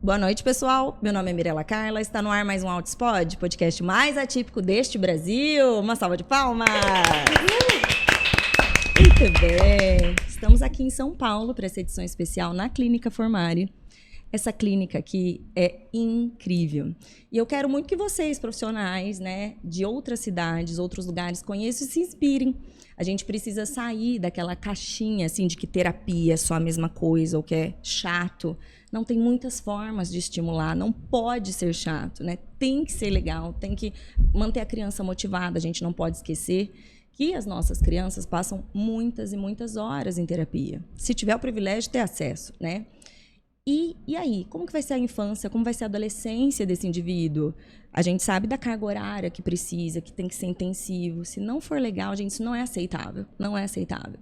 Boa noite, pessoal. Meu nome é Mirela Carla. Está no ar mais um Outspod, podcast mais atípico deste Brasil. Uma salva de palmas! Muito bem. Estamos aqui em São Paulo para essa edição especial na Clínica Formari. Essa clínica aqui é incrível. E eu quero muito que vocês, profissionais, né, de outras cidades, outros lugares, conheçam e se inspirem. A gente precisa sair daquela caixinha, assim, de que terapia é só a mesma coisa ou que é chato. Não, tem muitas formas de estimular, não pode ser chato, né? Tem que ser legal, tem que manter a criança motivada. A gente não pode esquecer que as nossas crianças passam muitas e muitas horas em terapia. Se tiver o privilégio de ter acesso, né? E aí, como que vai ser a infância, como vai ser a adolescência desse indivíduo? A gente sabe da carga horária que precisa, que tem que ser intensivo. Se não for legal, gente, isso não é aceitável. Não é aceitável.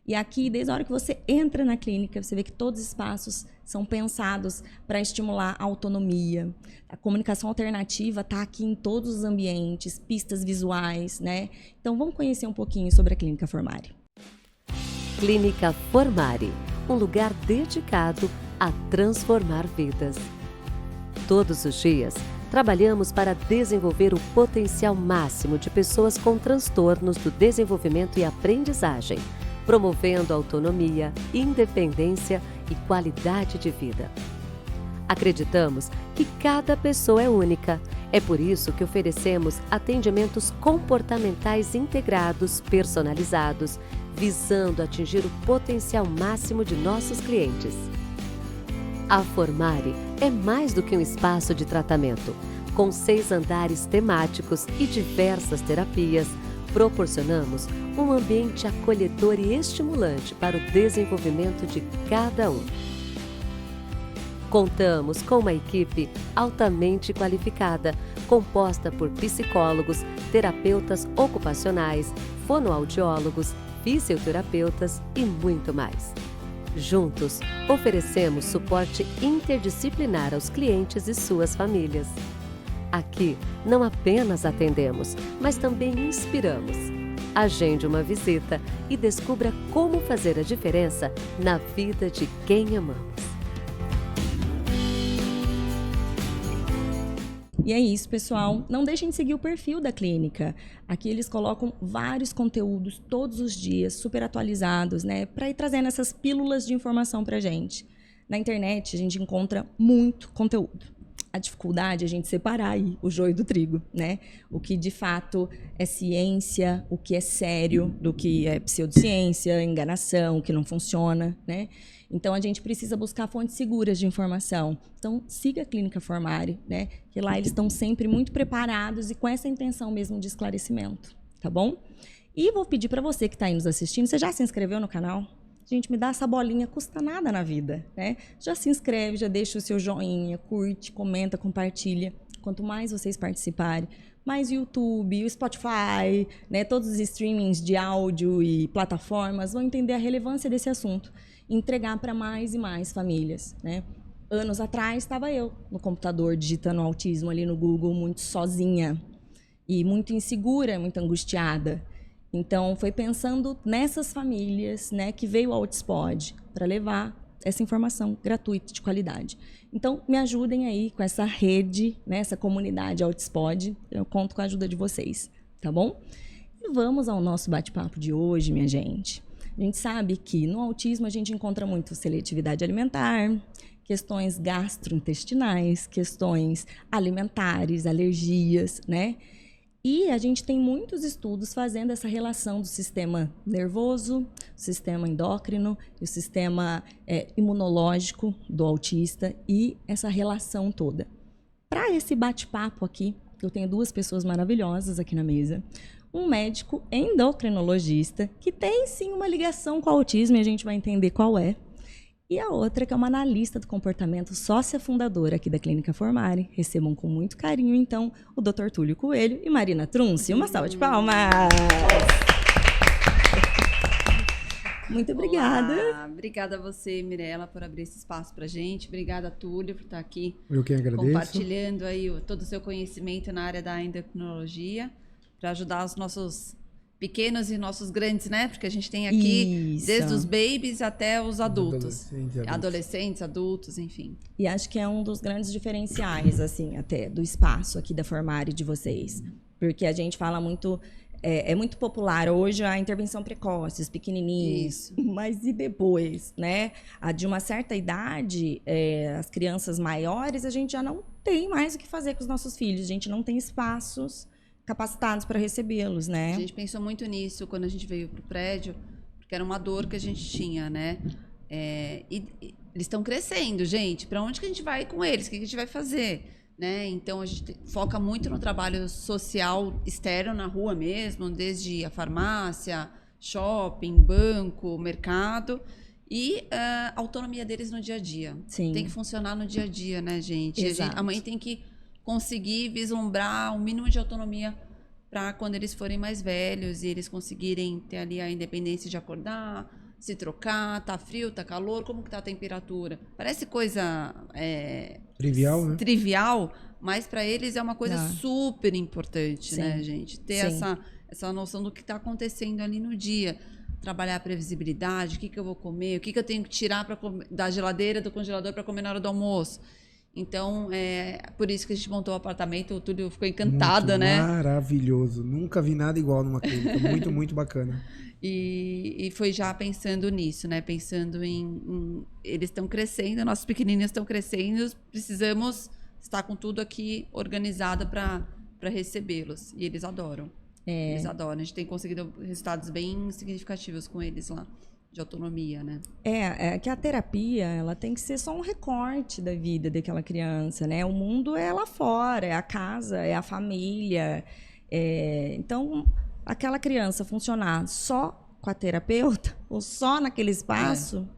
E aqui, desde a hora que você entra na clínica, você vê que todos os espaços são pensados para estimular a autonomia. A comunicação alternativa está aqui em todos os ambientes, pistas visuais, né? Então, vamos conhecer um pouquinho sobre a Clínica Formari. Clínica Formari, um lugar dedicado a transformar vidas. Todos os dias, trabalhamos para desenvolver o potencial máximo de pessoas com transtornos do desenvolvimento e aprendizagem, promovendo autonomia, independência e qualidade de vida. Acreditamos que cada pessoa é única. É por isso que oferecemos atendimentos comportamentais integrados, personalizados, visando atingir o potencial máximo de nossos clientes. A Formari é mais do que um espaço de tratamento. Com 6 andares temáticos e diversas terapias, proporcionamos um ambiente acolhedor e estimulante para o desenvolvimento de cada um. Contamos com uma equipe altamente qualificada, composta por psicólogos, terapeutas ocupacionais, fonoaudiólogos, fisioterapeutas e muito mais. Juntos, oferecemos suporte interdisciplinar aos clientes e suas famílias. Aqui, não apenas atendemos, mas também inspiramos. Agende uma visita e descubra como fazer a diferença na vida de quem amamos. E é isso, pessoal. Não deixem de seguir o perfil da clínica. Aqui eles colocam vários conteúdos todos os dias, super atualizados, né? Para ir trazendo essas pílulas de informação para a gente. Na internet, a gente encontra muito conteúdo. A dificuldade é a gente separar aí o joio do trigo, né? O que, de fato, é ciência, o que é sério, do que é pseudociência, enganação, o que não funciona, né? Então, a gente precisa buscar fontes seguras de informação. Então, siga a Clínica Formari, né? Que lá eles estão sempre muito preparados e com essa intenção mesmo de esclarecimento, tá bom? E vou pedir para você que está aí nos assistindo, você já se inscreveu no canal? Gente, me dá essa bolinha, custa nada na vida, né? Já se inscreve, já deixa o seu joinha, curte, comenta, compartilha. Quanto mais vocês participarem, mais o YouTube, o Spotify, né? Todos os streamings de áudio e plataformas vão entender a relevância desse assunto. Entregar para mais e mais famílias, né? Anos atrás estava eu no computador digitando autismo ali no Google, muito sozinha e muito insegura, muito angustiada. Então foi pensando nessas famílias, né, que veio ao Outspod para levar essa informação gratuita de qualidade. Então me ajudem aí com essa rede, né, essa comunidade Outspod. Eu conto com a ajuda de vocês, tá bom? E vamos ao nosso bate-papo de hoje, minha gente. A gente sabe que no autismo a gente encontra muito seletividade alimentar, questões gastrointestinais, questões alimentares, alergias, né? E a gente tem muitos estudos fazendo essa relação do sistema nervoso, sistema endócrino e o sistema imunológico do autista e essa relação toda. Para esse bate-papo aqui, eu tenho 2 pessoas maravilhosas aqui na mesa. Um médico endocrinologista, que tem sim uma ligação com o autismo e a gente vai entender qual é. E a outra que é uma analista do comportamento, sócia fundadora aqui da Clínica Formari. Recebam com muito carinho, então, o Dr. Túlio Coelho e Marina Trunci. Uma salva de palmas! Muito obrigada. Olá. Obrigada a você, Mirela, por abrir esse espaço para a gente. Obrigada, Túlio, por estar aqui Eu que agradeço. compartilhando aí todo o seu conhecimento na área da endocrinologia para ajudar os nossos pequenos e nossos grandes, né? Porque a gente tem aqui Isso. desde os babies até os adultos. Adolescentes, Adolescentes, adultos, enfim. E acho que é um dos grandes diferenciais, assim, até do espaço aqui da Formare de vocês. Porque a gente fala muito... É muito popular hoje a intervenção precoce, os pequenininhos. Isso. Mas e depois, né? De uma certa idade, as crianças maiores, a gente já não tem mais o que fazer com os nossos filhos. A gente não tem espaços capacitados para recebê-los, né? A gente pensou muito nisso quando a gente veio pro prédio, porque era uma dor que a gente tinha, né? E eles estão crescendo, gente. Para onde que a gente vai com eles? O que a gente vai fazer? Né? Então, a gente foca muito no trabalho social externo, na rua mesmo, desde a farmácia, shopping, banco, mercado, e a autonomia deles no dia a dia. Sim. Tem que funcionar no dia a dia, né, gente? Exato. A mãe tem que conseguir vislumbrar um mínimo de autonomia para quando eles forem mais velhos e eles conseguirem ter ali a independência de acordar, se trocar, tá frio, tá calor, como que tá a temperatura. Parece coisa Trivial, né? trivial, mas para eles é uma coisa Ah. super importante, Sim. né, gente? Ter Sim. essa noção do que está acontecendo ali no dia. Trabalhar a previsibilidade, o que eu vou comer, o que eu tenho que tirar da geladeira, do congelador para comer na hora do almoço. Então, por isso que a gente montou o apartamento, o Túlio ficou encantada, Muito né? Maravilhoso. Nunca vi nada igual numa clínica. Muito, muito bacana. E foi já pensando nisso, né? Pensando em eles estão crescendo, nossos pequenininhos estão crescendo, precisamos estar com tudo aqui organizado para recebê-los. E eles adoram. Eles adoram. A gente tem conseguido resultados bem significativos com eles lá, de autonomia, né? É que a terapia, ela tem que ser só um recorte da vida daquela criança, né? O mundo é lá fora, é a casa, é a família. Então, aquela criança funcionar só com a terapeuta ou só naquele espaço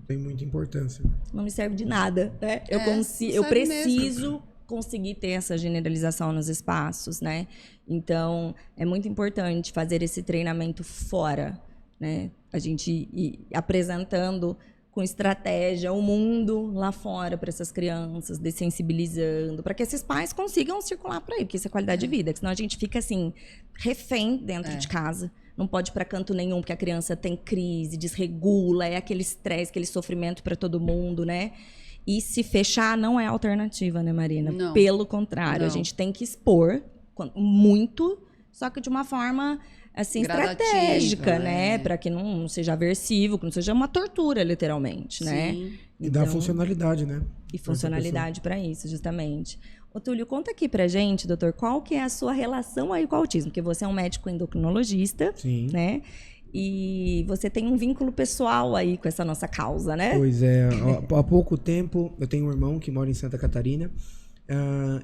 Tem muita importância. não me serve de nada, né? Eu serve preciso conseguir ter essa generalização nos espaços, né? Então, é muito importante fazer esse treinamento fora, né? A gente ir apresentando com estratégia o mundo lá fora para essas crianças, dessensibilizando, para que esses pais consigam circular por aí, porque isso é qualidade de vida, senão a gente fica assim, refém dentro de casa. Não pode ir para canto nenhum, porque a criança tem crise, desregula, é aquele estresse, aquele sofrimento para todo mundo, né? E se fechar não é alternativa, né, Marina? Não. Pelo contrário, Não. a gente tem que expor muito, só que de uma forma assim Gradativa, estratégica, né? é. Para que não seja aversivo, que não seja uma tortura, literalmente, né? Sim. E dá Então, funcionalidade, né? e funcionalidade para isso, justamente. Ô, Túlio, conta aqui pra gente, doutor, qual que é a sua relação aí com o autismo? Porque você é um médico endocrinologista, Sim. né? E você tem um vínculo pessoal aí com essa nossa causa, né? Pois é. Há pouco tempo, eu tenho um irmão que mora em Santa Catarina.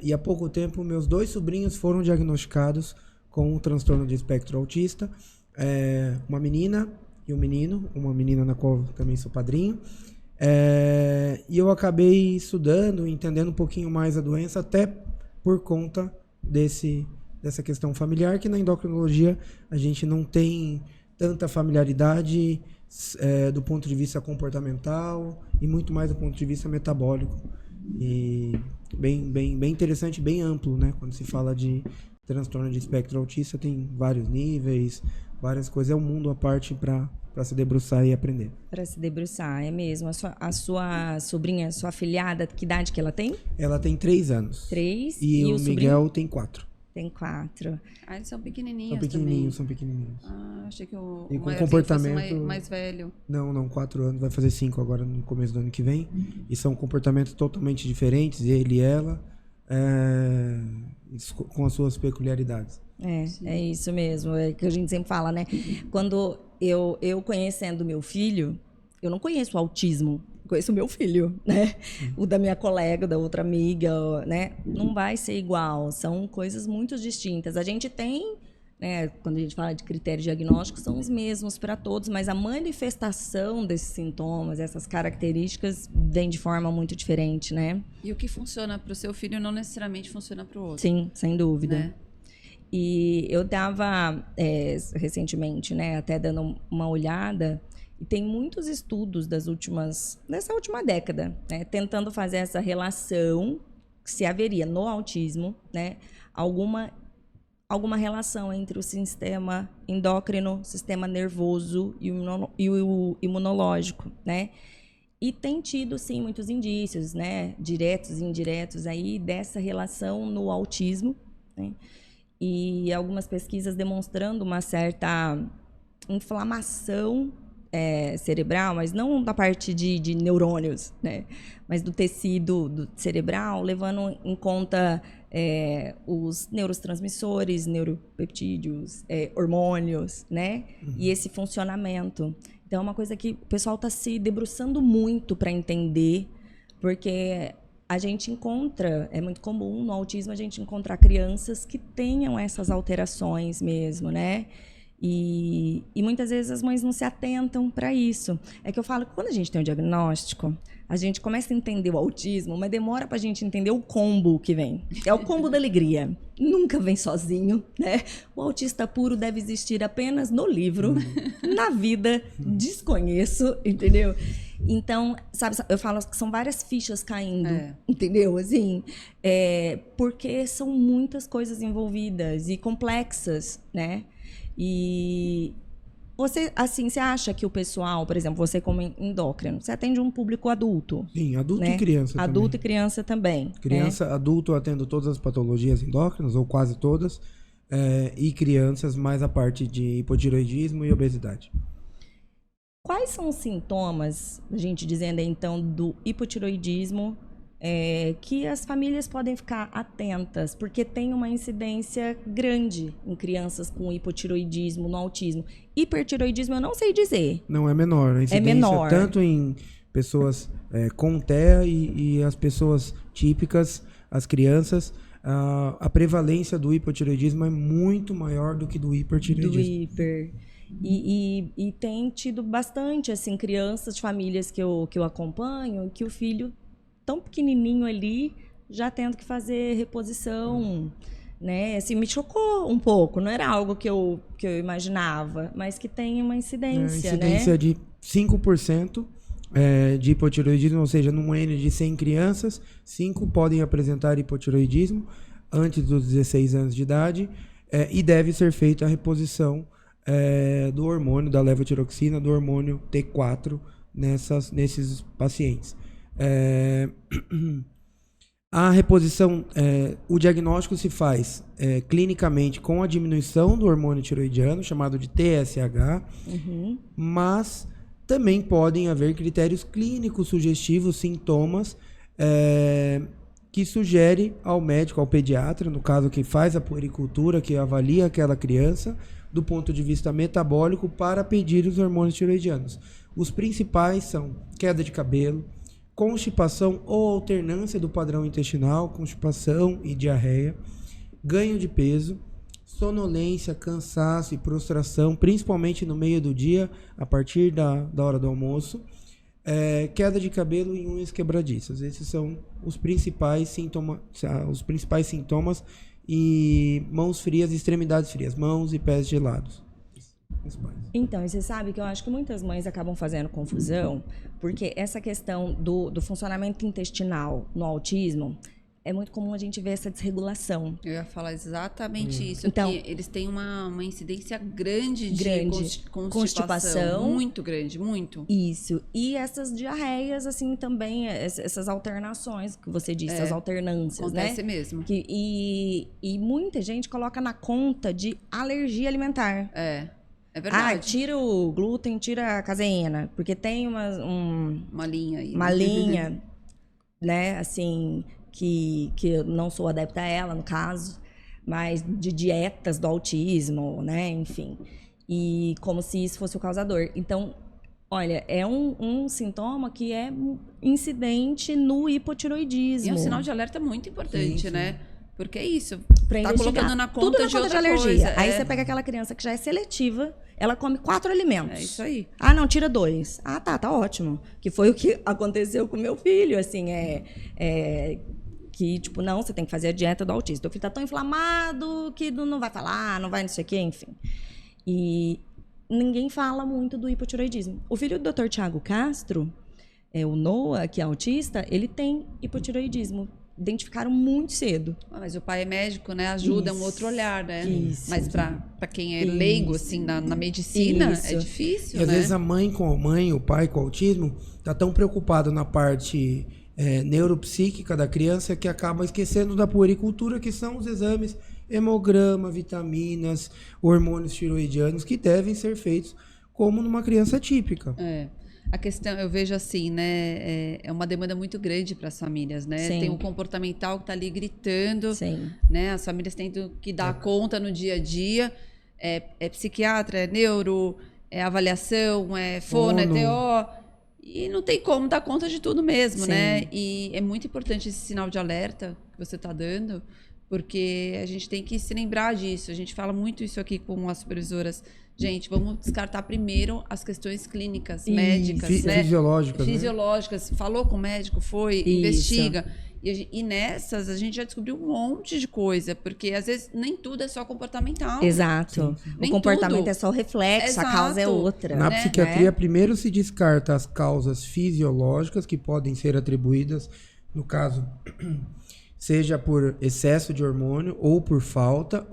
E há pouco tempo, meus 2 sobrinhos foram diagnosticados com um transtorno de espectro autista. Uma menina e um menino. Uma menina na qual eu também sou padrinho. E eu acabei estudando, entendendo um pouquinho mais a doença, até por conta dessa questão familiar, que na endocrinologia a gente não tem tanta familiaridade do ponto de vista comportamental e muito mais do ponto de vista metabólico. E bem interessante, bem amplo, né? Quando se fala de transtorno de espectro autista, tem vários níveis, várias coisas. É um mundo à parte para se debruçar e aprender. Para se debruçar, é mesmo. A sua sobrinha, sua afilhada, que idade que ela tem? Ela tem 3 anos. 3. E o sobrinho Miguel tem 4. tem 4. Ah, eles são pequenininhos São pequenininhos, também. são pequenininhos. Ah, achei que o E com maiorzinho comportamento- fosse mais velho. Não, 4 anos, vai fazer 5 agora no começo do ano que vem. E são comportamentos totalmente diferentes, ele e ela, com as suas peculiaridades. É isso mesmo. É que a gente sempre fala, né? Quando eu conhecendo meu filho, eu não conheço o autismo, eu conheço o meu filho, né? O da minha colega, da outra amiga, né? Não vai ser igual, são coisas muito distintas. A gente tem, né, quando a gente fala de critérios diagnósticos, são os mesmos para todos, mas a manifestação desses sintomas, essas características, vem de forma muito diferente, né? E o que funciona para o seu filho não necessariamente funciona para o outro. Sim, sem dúvida. Né? E eu estava recentemente, né, até dando uma olhada, e tem muitos estudos dessa última década, né, tentando fazer essa relação se haveria no autismo, né, alguma alguma relação entre o sistema endócrino, sistema nervoso e o imunológico, né? E tem tido, sim, muitos indícios, né, diretos e indiretos aí dessa relação no autismo, né? E algumas pesquisas demonstrando uma certa inflamação cerebral, mas não da parte de neurônios, né? Mas do tecido cerebral, levando em conta os neurotransmissores, neuropeptídeos, hormônios, né? E esse funcionamento. Então, é uma coisa que o pessoal está se debruçando muito para entender, porque a gente encontra, é muito comum no autismo a gente encontrar crianças que tenham essas alterações mesmo, né? E muitas vezes as mães não se atentam para isso. É que eu falo que quando a gente tem um diagnóstico, a gente começa a entender o autismo, mas demora para a gente entender o combo que vem. É o combo da alegria. Nunca vem sozinho, né? O autista puro deve existir apenas no livro. Na vida, desconheço, entendeu? Então, sabe, eu falo que são várias fichas caindo, entendeu? Assim, porque são muitas coisas envolvidas e complexas, né? E você, assim, você acha que o pessoal, por exemplo, você como endócrino, você atende um público adulto? Sim, adulto né? e criança também. Adulto e criança também. Criança, adulto, eu atendo todas as patologias endócrinas, ou quase todas, e crianças, mais a parte de hipotireoidismo e obesidade. Quais são os sintomas, a gente dizendo aí, então, do hipotireoidismo, que as famílias podem ficar atentas, porque tem uma incidência grande em crianças com hipotireoidismo, no autismo. Hipertireoidismo eu não sei dizer. Não, é menor. A incidência menor. Tanto em pessoas com TEA e as pessoas típicas, as crianças, a prevalência do hipotireoidismo é muito maior do que do hipertireoidismo. E tem tido bastante, assim, crianças de famílias que eu acompanho, que o filho tão pequenininho ali, já tendo que fazer reposição, né? Assim, me chocou um pouco, não era algo que eu imaginava, mas que tem uma incidência, né? Incidência de 5% de hipotireoidismo, ou seja, num N de 100 crianças, 5 podem apresentar hipotireoidismo antes dos 16 anos de idade, e deve ser feita a reposição do hormônio, da levotiroxina, do hormônio T4 nesses pacientes. A reposição, o diagnóstico se faz clinicamente com a diminuição do hormônio tiroidiano, chamado de TSH, mas também podem haver critérios clínicos sugestivos, sintomas, que sugere ao médico, ao pediatra, no caso que faz a puericultura, que avalia aquela criança, do ponto de vista metabólico, para pedir os hormônios tiroidianos. Os principais são queda de cabelo, constipação ou alternância do padrão intestinal, constipação e diarreia, ganho de peso, sonolência, cansaço e prostração, principalmente no meio do dia, a partir da hora do almoço, queda de cabelo e unhas quebradiças. Esses são os principais sintomas, e mãos frias, extremidades frias, mãos e pés gelados. Então, e você sabe que eu acho que muitas mães acabam fazendo confusão, porque essa questão do funcionamento intestinal no autismo, é muito comum a gente ver essa desregulação. Eu ia falar exatamente isso. Então, que eles têm uma incidência grande de constipação. Muito grande, muito. Isso. E essas diarreias, assim, também, essas alternações que você disse, as alternâncias, Acontece né? mesmo. E muita gente coloca na conta de alergia alimentar. É verdade. Tira o glúten, tira a caseína, porque tem uma linha aí. Uma linha, né, assim, que eu não sou adepta a ela, no caso, mas de dietas do autismo, né, enfim. E como se isso fosse o causador. Então, olha, é um sintoma que é incidente no hipotireoidismo. E é um sinal de alerta muito importante, sim. né? Porque é isso. Pra tá investigar. Colocando na conta Tudo na de conta outra alergia. coisa. Aí você pega aquela criança que já é seletiva, ela come 4 alimentos. É isso aí. Não, tira 2. Tá ótimo. Que foi o que aconteceu com meu filho, assim, que, tipo, não, você tem que fazer a dieta do autismo. Teu filho tá tão inflamado que não vai falar, não vai não sei o quê, enfim. E ninguém fala muito do hipotireoidismo. O filho do Dr. Tiago Castro, o Noah, que é autista, ele tem hipotireoidismo. identificaram muito cedo. Mas o pai é médico, né? Ajuda, é um Isso. outro olhar, né? Isso. Mas para quem é leigo, assim, na medicina, Isso. é difícil, E às né? vezes o pai com autismo, tá tão preocupado na parte neuropsíquica da criança que acaba esquecendo da puericultura, que são os exames hemograma, vitaminas, hormônios tiroidianos, que devem ser feitos como numa criança típica. A questão, eu vejo assim, né? É uma demanda muito grande para as famílias, né? Sim. Tem o comportamental que está ali gritando, Sim. né? As famílias têm que dar conta no dia a dia. É psiquiatra, é neuro, é avaliação, é fono, é TO. E não tem como dar conta de tudo mesmo, Sim. né? E é muito importante esse sinal de alerta que você está dando, porque a gente tem que se lembrar disso. A gente fala muito isso aqui com as supervisoras. Gente, vamos descartar primeiro as questões clínicas, médicas, né? Fisiológicas. Fisiológicas. Falou com o médico, foi, Isso. investiga. E nessas a gente já descobriu um monte de coisa, porque às vezes nem tudo é só comportamental. Exato. O Nem comportamento tudo. é só o reflexo, a causa é Exato. outra. Na né? psiquiatria, primeiro se descarta as causas fisiológicas que podem ser atribuídas, no caso, seja por excesso de hormônio, ou por falta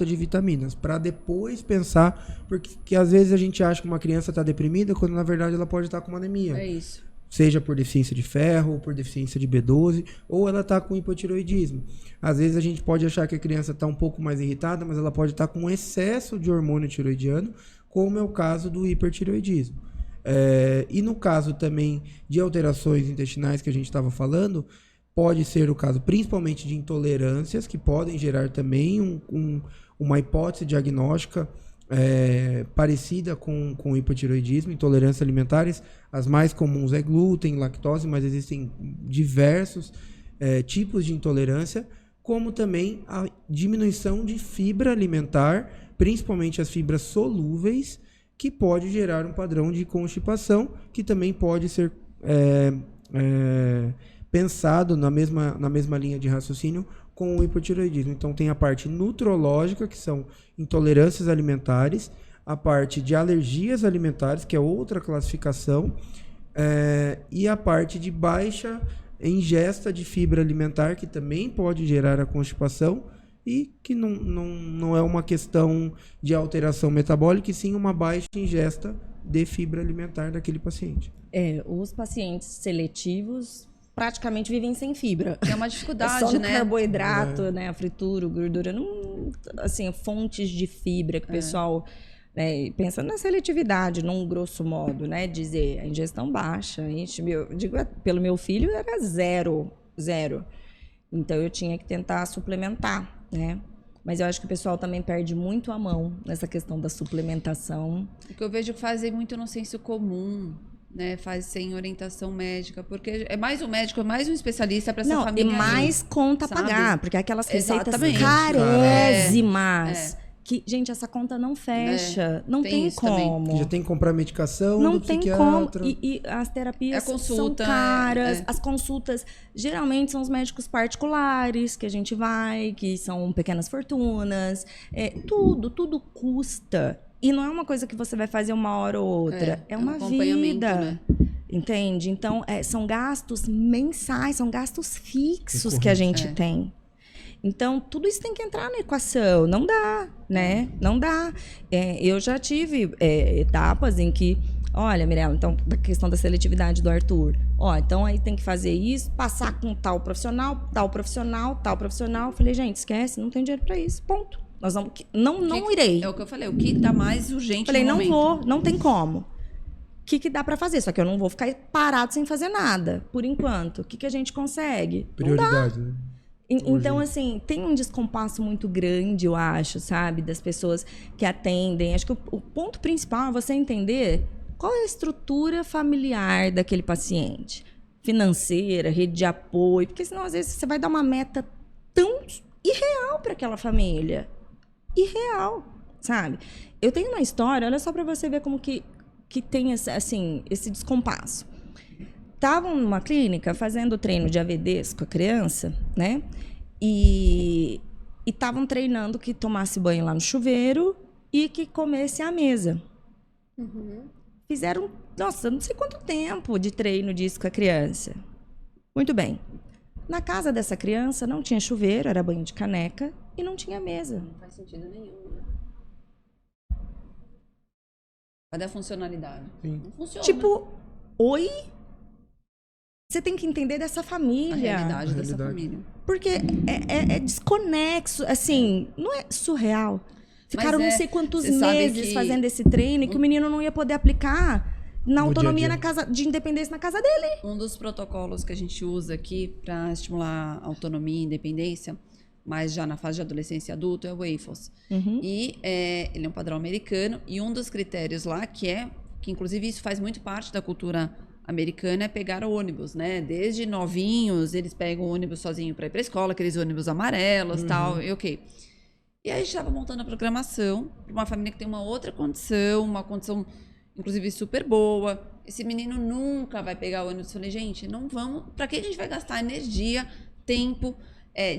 de vitaminas, para depois pensar, porque às vezes a gente acha que uma criança está deprimida, quando na verdade ela pode estar com uma anemia. É isso. Seja por deficiência de ferro, ou por deficiência de B12, ou ela está com hipotiroidismo. Às vezes a gente pode achar que a criança está um pouco mais irritada, mas ela pode estar com excesso de hormônio tiroidiano, como é o caso do hipertiroidismo. E no caso também de alterações intestinais que a gente estava falando, pode ser o caso principalmente de intolerâncias, que podem gerar também uma hipótese diagnóstica parecida com o hipotiroidismo, intolerâncias alimentares. As mais comuns é glúten, lactose, mas existem diversos tipos de intolerância, como também a diminuição de fibra alimentar, principalmente as fibras solúveis, que pode gerar um padrão de constipação, que também pode ser pensado na mesma linha de raciocínio com o hipotiroidismo. Então tem a parte nutrológica, que são intolerâncias alimentares, a parte de alergias alimentares, que é outra classificação, e a parte de baixa ingesta de fibra alimentar, que também pode gerar a constipação, e que não é uma questão de alteração metabólica, e sim uma baixa ingesta de fibra alimentar daquele paciente. Os pacientes seletivos praticamente vivem sem fibra. É uma dificuldade, só no né? carboidrato, né? A fritura, a gordura, não, assim, fontes de fibra que o pessoal pensa na seletividade, num grosso modo, né? Dizer a ingestão baixa. Pelo meu filho era zero. Então eu tinha que tentar suplementar, né? Mas eu acho que o pessoal também perde muito a mão nessa questão da suplementação. O que eu vejo que fazem muito no senso comum, né? Faz sem orientação médica, porque é mais um médico, é mais um especialista para essa Não, família. e mais conta a sabe? pagar, porque aquelas receitas Exatamente. carésimas. Que, gente, essa conta não fecha. Não tem tem isso também. como. Já tem que comprar medicação Não do tem psiquiatra. como. E as terapias A consulta, são caras. é. As consultas, geralmente, são os médicos particulares que a gente vai, que são pequenas fortunas. Tudo custa. E não é uma coisa que você vai fazer uma hora ou outra. É uma acompanhamento, vida. né? Entende? Então, são gastos mensais, são gastos fixos que a gente tem. Então, tudo isso tem que entrar na equação. Não dá, né? Não dá. Eu já tive etapas em que, olha, Mirella, então, da questão da seletividade do Arthur. Então aí tem que fazer isso, passar com tal profissional. Falei, gente, esquece, não tem dinheiro para isso. Ponto. Nós vamos, não irei. É o que eu falei, o que tá mais urgente Falei, no não momento. vou, não tem como. O que dá para fazer? Só que eu não vou ficar parado sem fazer nada, por enquanto. O que a gente consegue? Prioridade, né? Então, assim, tem um descompasso muito grande, eu acho, sabe? Das pessoas que atendem. Acho que o ponto principal é você entender qual é a estrutura familiar daquele paciente. Financeira, rede de apoio. Porque senão, às vezes, você vai dar uma meta tão irreal para aquela família. Irreal, sabe? Eu tenho uma história, olha só para você ver como que tem esse descompasso. Estavam numa clínica fazendo treino de AVDs com a criança, né? E estavam treinando que tomasse banho lá no chuveiro e que comesse à mesa. Fizeram, nossa, não sei quanto tempo de treino disso com a criança. Muito bem. Na casa dessa criança não tinha chuveiro, era banho de caneca e não tinha mesa. Não faz sentido nenhum, né? Cadê a funcionalidade? Sim. Não funciona. Tipo, oi? Você tem que entender dessa a família. realidade A dessa realidade. família. Porque é desconexo, assim, não é surreal. Ficaram Mas não sei quantos você sabe meses que- fazendo esse treino que o menino não ia poder aplicar na No autonomia dia a na dia. casa de independência na casa dele. Um dos protocolos que a gente usa aqui para estimular a autonomia e independência, mas já na fase de adolescência e adulto, é o WAFES. E ele é um padrão americano. E um dos critérios lá, que inclusive isso faz muito parte da cultura americana, é pegar o ônibus, né? Desde novinhos, eles pegam o ônibus sozinho para ir para a escola, aqueles ônibus amarelos, tal, e ok. E aí a gente estava montando a programação para uma família que tem uma outra condição, uma condição, inclusive, super boa. Esse menino nunca vai pegar o ônibus. Eu falei, gente, não vamos... Para que a gente vai gastar energia, tempo,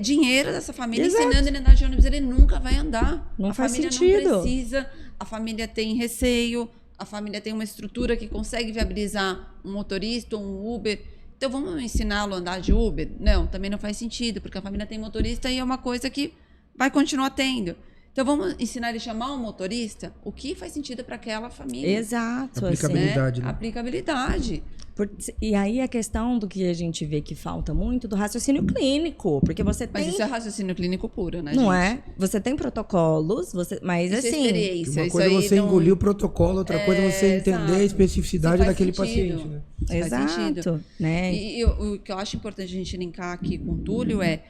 dinheiro dessa família Exato. ensinando ele a andar de ônibus? Ele nunca vai andar. Não A faz família sentido. não precisa, a família tem receio, a família tem uma estrutura que consegue viabilizar um motorista ou um Uber. Então, vamos ensiná-lo a andar de Uber? Não, também não faz sentido, porque a família tem motorista e é uma coisa que vai continuar tendo. Então, vamos ensinar ele a chamar um motorista? O que faz sentido para aquela família? Exato. Aplicabilidade. Né? Né? Aplicabilidade. E aí a questão do que a gente vê que falta muito do raciocínio clínico, porque você Mas tem... isso é raciocínio clínico puro, né, Não gente? é? Você tem protocolos, mas Isso é assim... experiência. Uma Isso coisa é aí você não- engolir o protocolo, outra coisa é você entender exato. a especificidade Isso faz daquele sentido. paciente. Né? Isso faz sentido. Exato, né? E o que eu acho importante a gente linkar aqui com o Túlio é: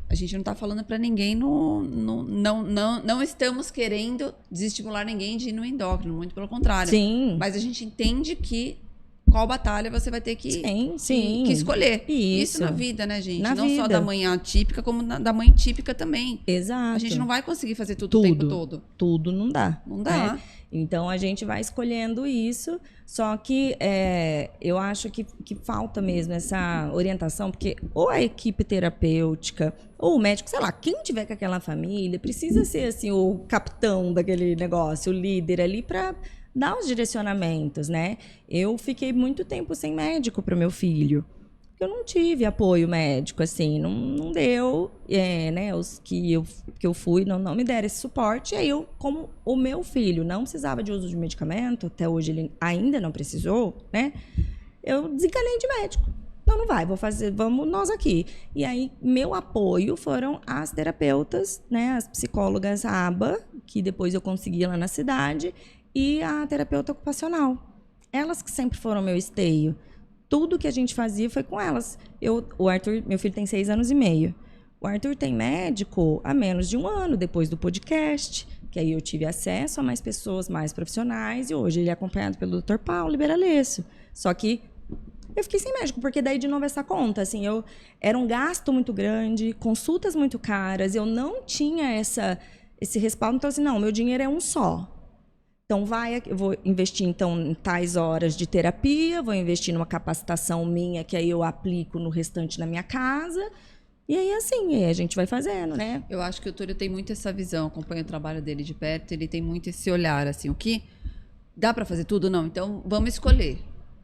a gente não está falando para ninguém, não estamos querendo desestimular ninguém de ir no endócrino, muito pelo contrário. Sim. Mas a gente entende que qual batalha você vai ter que, Sim. que escolher. Isso. Na vida, né, gente? Na não só vida. da mãe atípica, como da mãe típica também. Exato. A gente não vai conseguir fazer tudo o tempo todo. Tudo não dá. Não dá. né? Então a gente vai escolhendo isso, só que eu acho que falta mesmo essa orientação, porque ou a equipe terapêutica, ou o médico, sei lá, quem tiver com aquela família, precisa ser assim o capitão daquele negócio, o líder ali para dar os direcionamentos, né? Eu fiquei muito tempo sem médico para o meu filho. Eu não tive apoio médico, assim, não deu, né, os que eu fui não me deram esse suporte, e aí eu, como o meu filho não precisava de uso de medicamento, até hoje ele ainda não precisou, né, eu desencalhei de médico. Não vai, vamos nós aqui. E aí, meu apoio foram as terapeutas, né, as psicólogas ABA, que depois eu consegui lá na cidade, e a terapeuta ocupacional. Elas que sempre foram meu esteio. Tudo que a gente fazia foi com elas. O Arthur, meu filho tem 6 anos e meio. O Arthur tem médico há menos de 1 ano, depois do podcast, que aí eu tive acesso a mais pessoas, mais profissionais, e hoje ele é acompanhado pelo Dr. Paulo Liberalesso. Só que eu fiquei sem médico, porque daí de novo essa conta, assim, era um gasto muito grande, consultas muito caras, eu não tinha esse respaldo, então assim, não, meu dinheiro é um só. Então, eu vou investir então, em tais horas de terapia, vou investir numa capacitação minha, que aí eu aplico no restante na minha casa. E aí, assim, a gente vai fazendo, né? Eu acho que o Túlio tem muito essa visão, acompanho o trabalho dele de perto, ele tem muito esse olhar, assim, o que dá para fazer tudo? Não, então vamos escolher.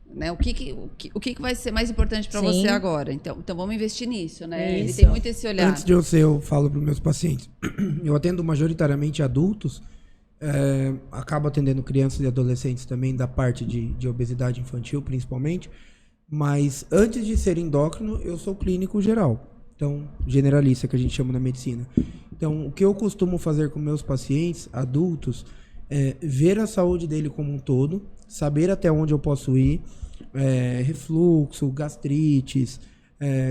Né? O que vai ser mais importante para você agora? Então vamos investir nisso, né? Ele tem muito esse olhar. Antes de eu falo para os meus pacientes, eu atendo majoritariamente adultos, acabo atendendo crianças e adolescentes também, da parte de obesidade infantil, principalmente, mas antes de ser endócrino, eu sou clínico geral, então, generalista, que a gente chama na medicina. Então, o que eu costumo fazer com meus pacientes adultos é ver a saúde dele como um todo, saber até onde eu posso ir, refluxo, gastrites,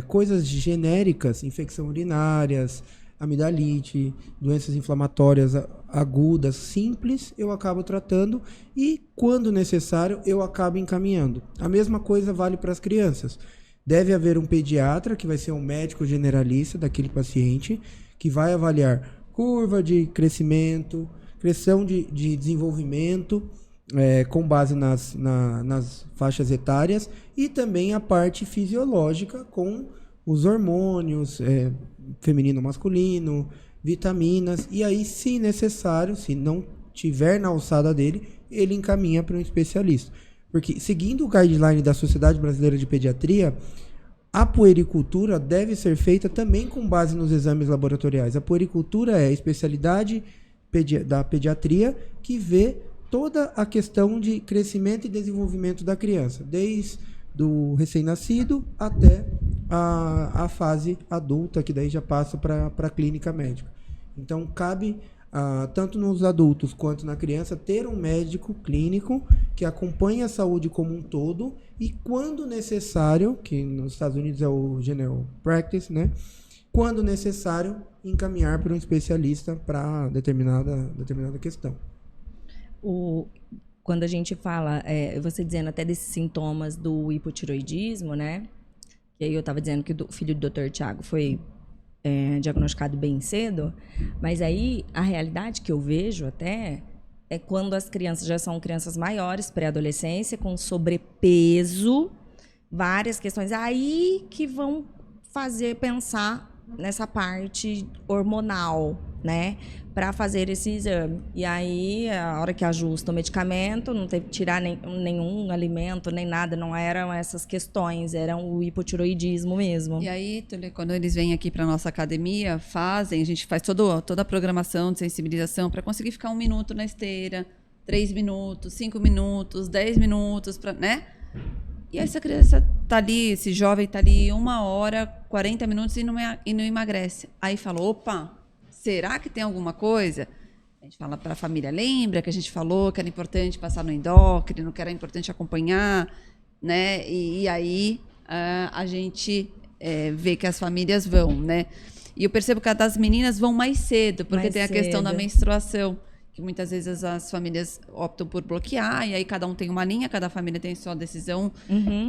coisas genéricas, infecção urinárias, amidalite, doenças inflamatórias agudas, simples, eu acabo tratando e, quando necessário, eu acabo encaminhando. A mesma coisa vale para as crianças. Deve haver um pediatra, que vai ser um médico generalista daquele paciente, que vai avaliar curva de crescimento, questão de desenvolvimento, com base nas faixas etárias, e também a parte fisiológica com os hormônios, feminino, masculino, vitaminas, e aí, se necessário, se não tiver na alçada dele, ele encaminha para um especialista. Porque, seguindo o guideline da Sociedade Brasileira de Pediatria, A puericultura deve ser feita também com base nos exames laboratoriais. A puericultura é a especialidade da pediatria que vê toda a questão de crescimento e desenvolvimento da criança, desde do recém-nascido até a fase adulta, que daí já passa para a clínica médica. Então, cabe, tanto nos adultos quanto na criança, ter um médico clínico que acompanhe a saúde como um todo e, quando necessário, que nos Estados Unidos é o General Practice, né? Quando necessário, encaminhar para um especialista para determinada questão. Quando a gente fala, você dizendo até desses sintomas do hipotiroidismo, né? E aí eu estava dizendo que o filho do Dr. Tiago foi diagnosticado bem cedo, mas aí a realidade que eu vejo até é quando as crianças já são crianças maiores, pré-adolescência, com sobrepeso, várias questões aí que vão fazer pensar nessa parte hormonal, né, para fazer esse exame. E aí, a hora que ajusta o medicamento, não teve que tirar nenhum alimento, nem nada, não eram essas questões, eram o hipotiroidismo mesmo. E aí, Túlio, quando eles vêm aqui para nossa academia, a gente faz toda a programação de sensibilização para conseguir ficar 1 minuto na esteira, 3 minutos, 5 minutos, 10 minutos, né? E essa criança tá ali, esse jovem tá ali 1 hora, 40 minutos e não emagrece. Aí fala, opa, será que tem alguma coisa? A gente fala para a família, lembra que a gente falou que era importante passar no endócrino, que era importante acompanhar, né? E aí a gente vê que as famílias vão, né? E eu percebo que as das meninas vão mais cedo, porque tem a questão da menstruação, que muitas vezes as famílias optam por bloquear, e aí cada um tem uma linha, cada família tem sua decisão,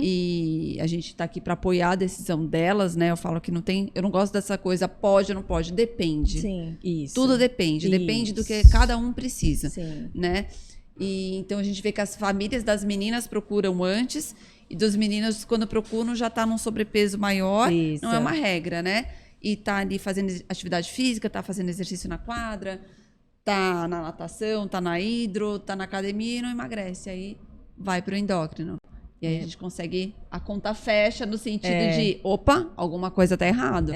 e a gente está aqui para apoiar a decisão delas, né? Eu falo que eu não gosto dessa coisa, pode ou não pode, depende. Sim, isso. Tudo depende do que cada um precisa, sim, né? E então a gente vê que as famílias das meninas procuram antes, e dos meninos, quando procuram, já está num sobrepeso maior, isso. Não é uma regra, né? E tá ali fazendo atividade física, tá fazendo exercício na quadra, tá na natação, tá na hidro, tá na academia e não emagrece. Aí vai pro endócrino. E aí a gente consegue, a conta fecha no sentido de, opa, alguma coisa tá errado.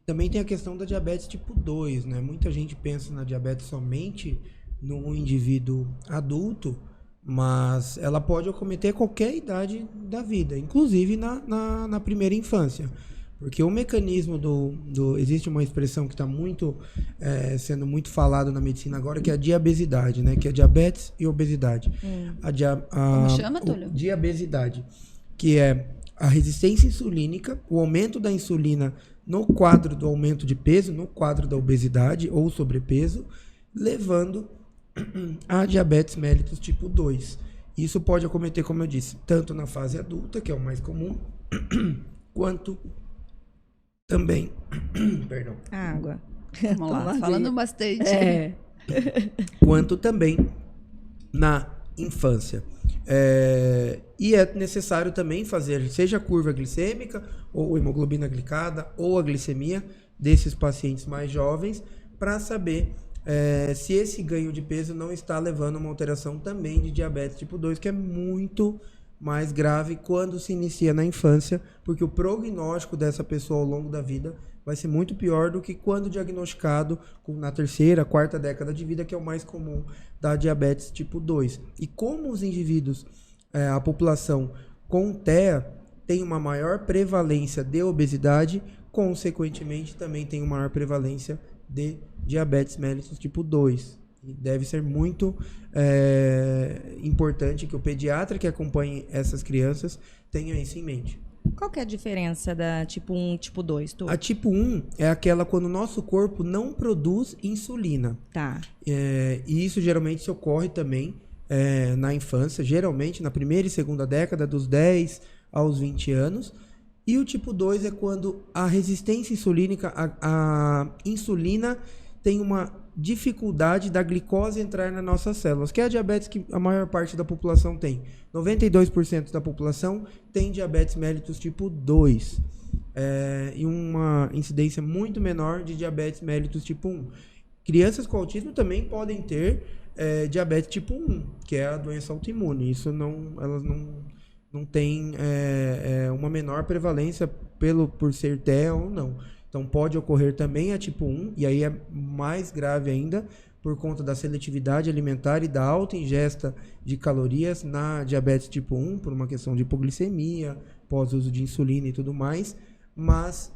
Também tem a questão da diabetes tipo 2, né? Muita gente pensa na diabetes somente no indivíduo adulto, mas ela pode acometer qualquer idade da vida, inclusive na primeira infância. Porque o mecanismo existe uma expressão que está sendo muito falado na medicina agora, que é a diabesidade, né? Que é diabetes e obesidade. Como chama, Túlio? Diabesidade, que é a resistência insulínica, o aumento da insulina no quadro do aumento de peso, no quadro da obesidade ou sobrepeso, levando a diabetes mellitus tipo 2. Isso pode acometer, como eu disse, tanto na fase adulta, que é o mais comum, quanto também, perdão. Água. Vamos lá, falando bastante. Quanto também na infância. E é necessário também fazer, seja a curva glicêmica, ou hemoglobina glicada, ou a glicemia desses pacientes mais jovens, para saber se esse ganho de peso não está levando a uma alteração também de diabetes tipo 2, que é muito mais grave quando se inicia na infância, porque o prognóstico dessa pessoa ao longo da vida vai ser muito pior do que quando diagnosticado na 3ª, 4ª década de vida, que é o mais comum da diabetes tipo 2. E como os indivíduos, a população com TEA tem uma maior prevalência de obesidade, consequentemente também tem uma maior prevalência de diabetes mellitus tipo 2. E deve ser muito importante que o pediatra que acompanhe essas crianças tenha isso em mente. Qual que é a diferença da tipo 1 e tipo 2, Tu? A tipo 1 é aquela quando o nosso corpo não produz insulina. Tá. E isso geralmente se ocorre também na infância, geralmente na 1ª e 2ª década, dos 10 aos 20 anos. E o tipo 2 é quando a resistência insulínica, a insulina tem uma dificuldade da glicose entrar nas nossas células, que é a diabetes que a maior parte da população tem. 92% da população tem diabetes mellitus tipo 2. E uma incidência muito menor de diabetes mellitus tipo 1. Crianças com autismo também podem ter diabetes tipo 1, que é a doença autoimune. Isso elas não tem uma menor prevalência por ser TEA ou não. Então pode ocorrer também a tipo 1, e aí é mais grave ainda, por conta da seletividade alimentar e da alta ingesta de calorias na diabetes tipo 1, por uma questão de hipoglicemia, pós-uso de insulina e tudo mais, mas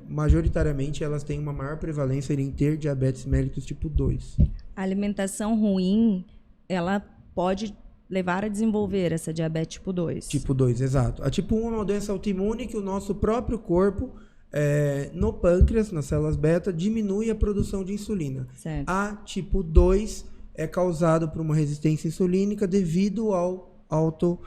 majoritariamente elas têm uma maior prevalência em ter diabetes mellitus tipo 2. A alimentação ruim, ela pode levar a desenvolver essa diabetes tipo 2. Tipo 2, exato. A tipo 1 é uma doença autoimune que o nosso próprio corpo, no pâncreas, nas células beta, diminui a produção de insulina. Certo. A tipo 2 é causado por uma resistência insulínica devido ao alto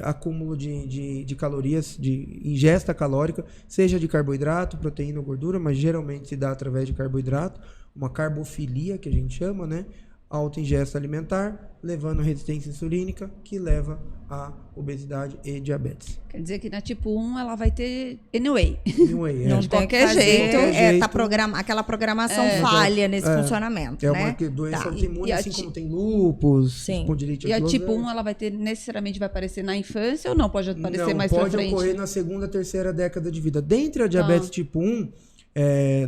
acúmulo de calorias, de ingesta calórica, seja de carboidrato, proteína ou gordura, mas geralmente se dá através de carboidrato, uma carbofilia que a gente chama, né? Alta ingesta alimentar, levando a resistência insulínica, que leva à obesidade e diabetes. Quer dizer que na tipo 1 ela vai ter anyway. Anyway, Não de tem qualquer que fazer, jeito. Tá aquela programação falha nesse funcionamento, é né? uma doença autoimune, E a assim como tem lúpus, Sim. espondilite E a anquilosante. tipo 1 ela vai ter, necessariamente vai aparecer na infância ou não? Pode aparecer Não, mais pra pode frente? ocorrer na segunda, terceira década de vida. Dentre a diabetes tipo 1,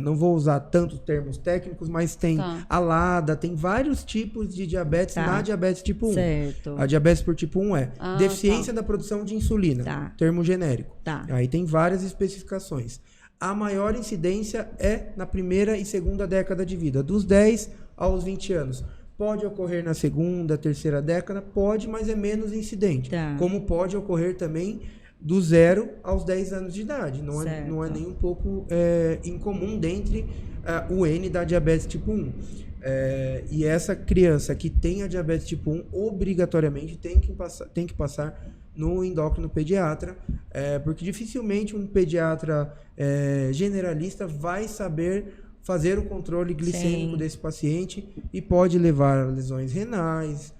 não vou usar tantos termos técnicos, mas tem a LADA, tem vários tipos de diabetes na diabetes tipo 1. Certo. A diabetes por tipo 1 é deficiência da produção de insulina, termo genérico. Aí tem várias especificações. A maior incidência é na primeira e segunda década de vida, dos 10 aos 20 anos. Pode ocorrer na segunda, terceira década? Pode, mas é menos incidente. Como pode ocorrer também do 0 aos 10 anos de idade. Não é nem um pouco incomum dentre o N da diabetes tipo 1. E essa criança que tem a diabetes tipo 1, obrigatoriamente tem que passar no endócrino pediatra, porque dificilmente um pediatra generalista vai saber fazer o controle glicêmico desse paciente e pode levar a lesões renais,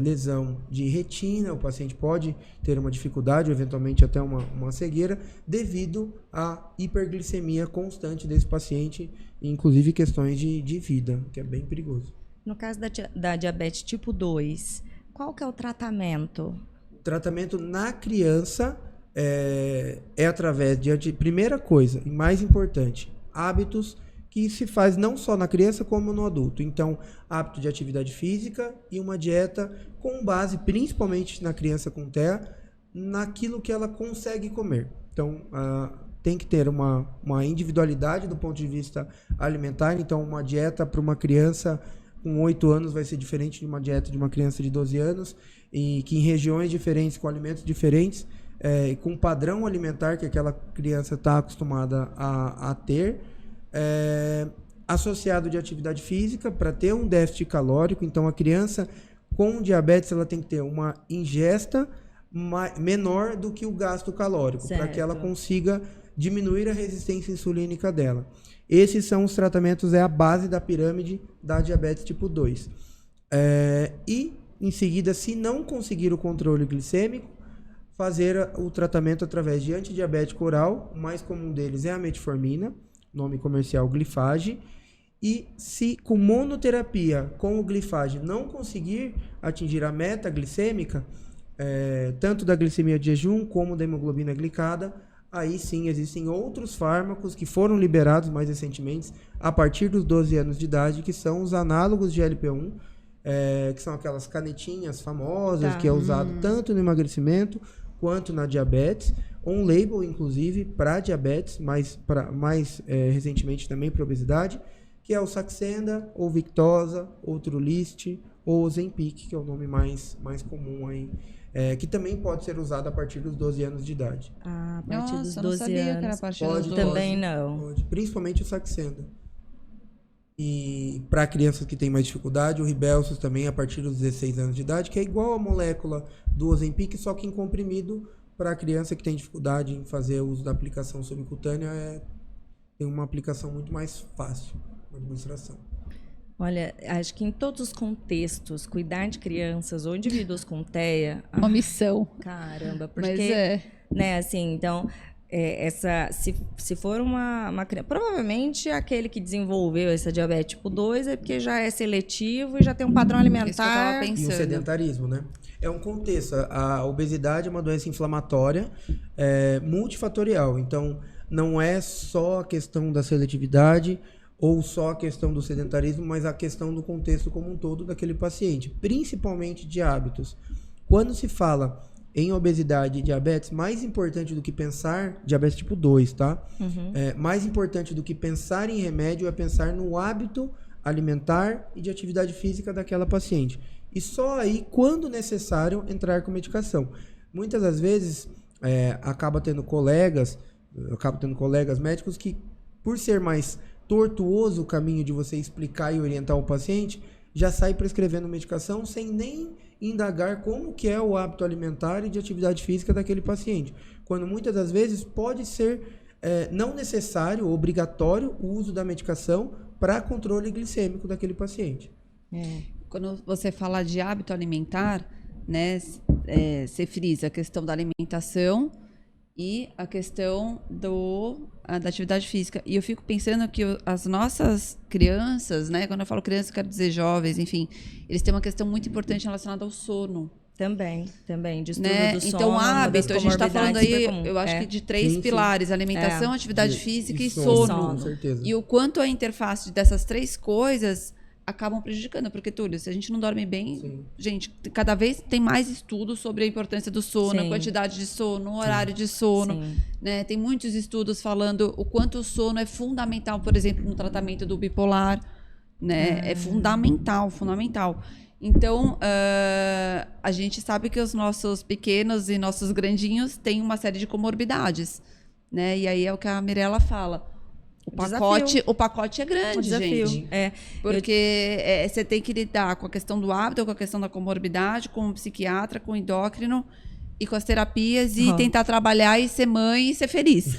lesão de retina, o paciente pode ter uma dificuldade, ou eventualmente até uma cegueira, devido à hiperglicemia constante desse paciente, inclusive questões de vida, que é bem perigoso. No caso da diabetes tipo 2, qual que é o tratamento? O tratamento na criança é através de, primeira coisa, e mais importante, hábitos que se faz não só na criança como no adulto. Então, hábito de atividade física e uma dieta com base, principalmente na criança com TEA, naquilo que ela consegue comer. Então, tem que ter uma individualidade do ponto de vista alimentar. Então, uma dieta para uma criança com 8 anos vai ser diferente de uma dieta de uma criança de 12 anos, e que em regiões diferentes, com alimentos diferentes, com padrão alimentar que aquela criança está acostumada a ter, associado de atividade física para ter um déficit calórico. Então a criança com diabetes ela tem que ter uma ingesta menor do que o gasto calórico, para que ela consiga diminuir a resistência insulínica dela. Esses são os tratamentos, a base da pirâmide da diabetes tipo 2. E em seguida, se não conseguir o controle glicêmico, fazer o tratamento através de antidiabético oral. O mais comum deles é a metformina, nome comercial Glifage, e se com monoterapia com o Glifage não conseguir atingir a meta glicêmica, tanto da glicemia de jejum como da hemoglobina glicada, aí sim existem outros fármacos que foram liberados mais recentemente, a partir dos 12 anos de idade, que são os análogos de GLP-1, que são aquelas canetinhas famosas, que é usado tanto no emagrecimento quanto na diabetes, on-label, inclusive, para diabetes, mas mais recentemente também para obesidade, que é o Saxenda, ou Victoza, ou Trulicity, ou Ozempic, que é o nome mais comum aí, que também pode ser usado a partir dos 12 anos de idade. A partir dos 12 não sabia anos. que era a partir Pode, dos 12. Também não. Pode, principalmente o Saxenda. E para crianças que têm mais dificuldade, o Ribelsus também a partir dos 16 anos de idade, que é igual a molécula do Ozempic, só que em comprimido. Para a criança que tem dificuldade em fazer uso da aplicação subcutânea, tem uma aplicação muito mais fácil, uma administração. Olha, acho que em todos os contextos, cuidar de crianças ou indivíduos com TEA... Uma missão. Caramba, porque... Mas né, assim, então... se for uma criança, provavelmente aquele que desenvolveu essa diabetes tipo 2 é porque já é seletivo e já tem um padrão Isso que eu tava alimentar. pensando. E o sedentarismo, né? É um contexto. A obesidade é uma doença inflamatória multifatorial. Então, não é só a questão da seletividade ou só a questão do sedentarismo, mas a questão do contexto como um todo daquele paciente, principalmente de hábitos. Quando se fala em obesidade e diabetes, mais importante do que pensar, diabetes tipo 2, tá? Mais importante do que pensar em remédio é pensar no hábito alimentar e de atividade física daquela paciente. E só aí, quando necessário, entrar com medicação. Muitas das vezes, acabo tendo colegas médicos que, por ser mais tortuoso o caminho de você explicar e orientar o paciente, já sai prescrevendo medicação sem nem indagar como que é o hábito alimentar e de atividade física daquele paciente. Quando muitas das vezes pode ser não necessário, obrigatório, o uso da medicação para controle glicêmico daquele paciente. Quando você fala de hábito alimentar, né, você frisa a questão da alimentação e a questão da atividade física. E eu fico pensando que as nossas crianças, né, quando eu falo crianças, eu quero dizer jovens, enfim, eles têm uma questão muito importante relacionada ao sono. Também, distúrbio Né? do sono. Então, hábito, a gente está falando aí, eu acho que de 3 pilares: alimentação, atividade física e sono. Com certeza. E o quanto a interface dessas 3 coisas acabam prejudicando, porque, Túlio, se a gente não dorme bem, gente, cada vez tem mais estudos sobre a importância do sono, a quantidade de sono, o horário de sono, né? Tem muitos estudos falando o quanto o sono é fundamental, por exemplo, no tratamento do bipolar, né? É fundamental. Então, a gente sabe que os nossos pequenos e nossos grandinhos têm uma série de comorbidades, né? E aí é o que a Mirella fala. O pacote é grande, gente. Porque você tem que lidar com a questão do hábito, com a questão da comorbidade, com o psiquiatra, com o endócrino e com as terapias e tentar trabalhar e ser mãe e ser feliz. Isso,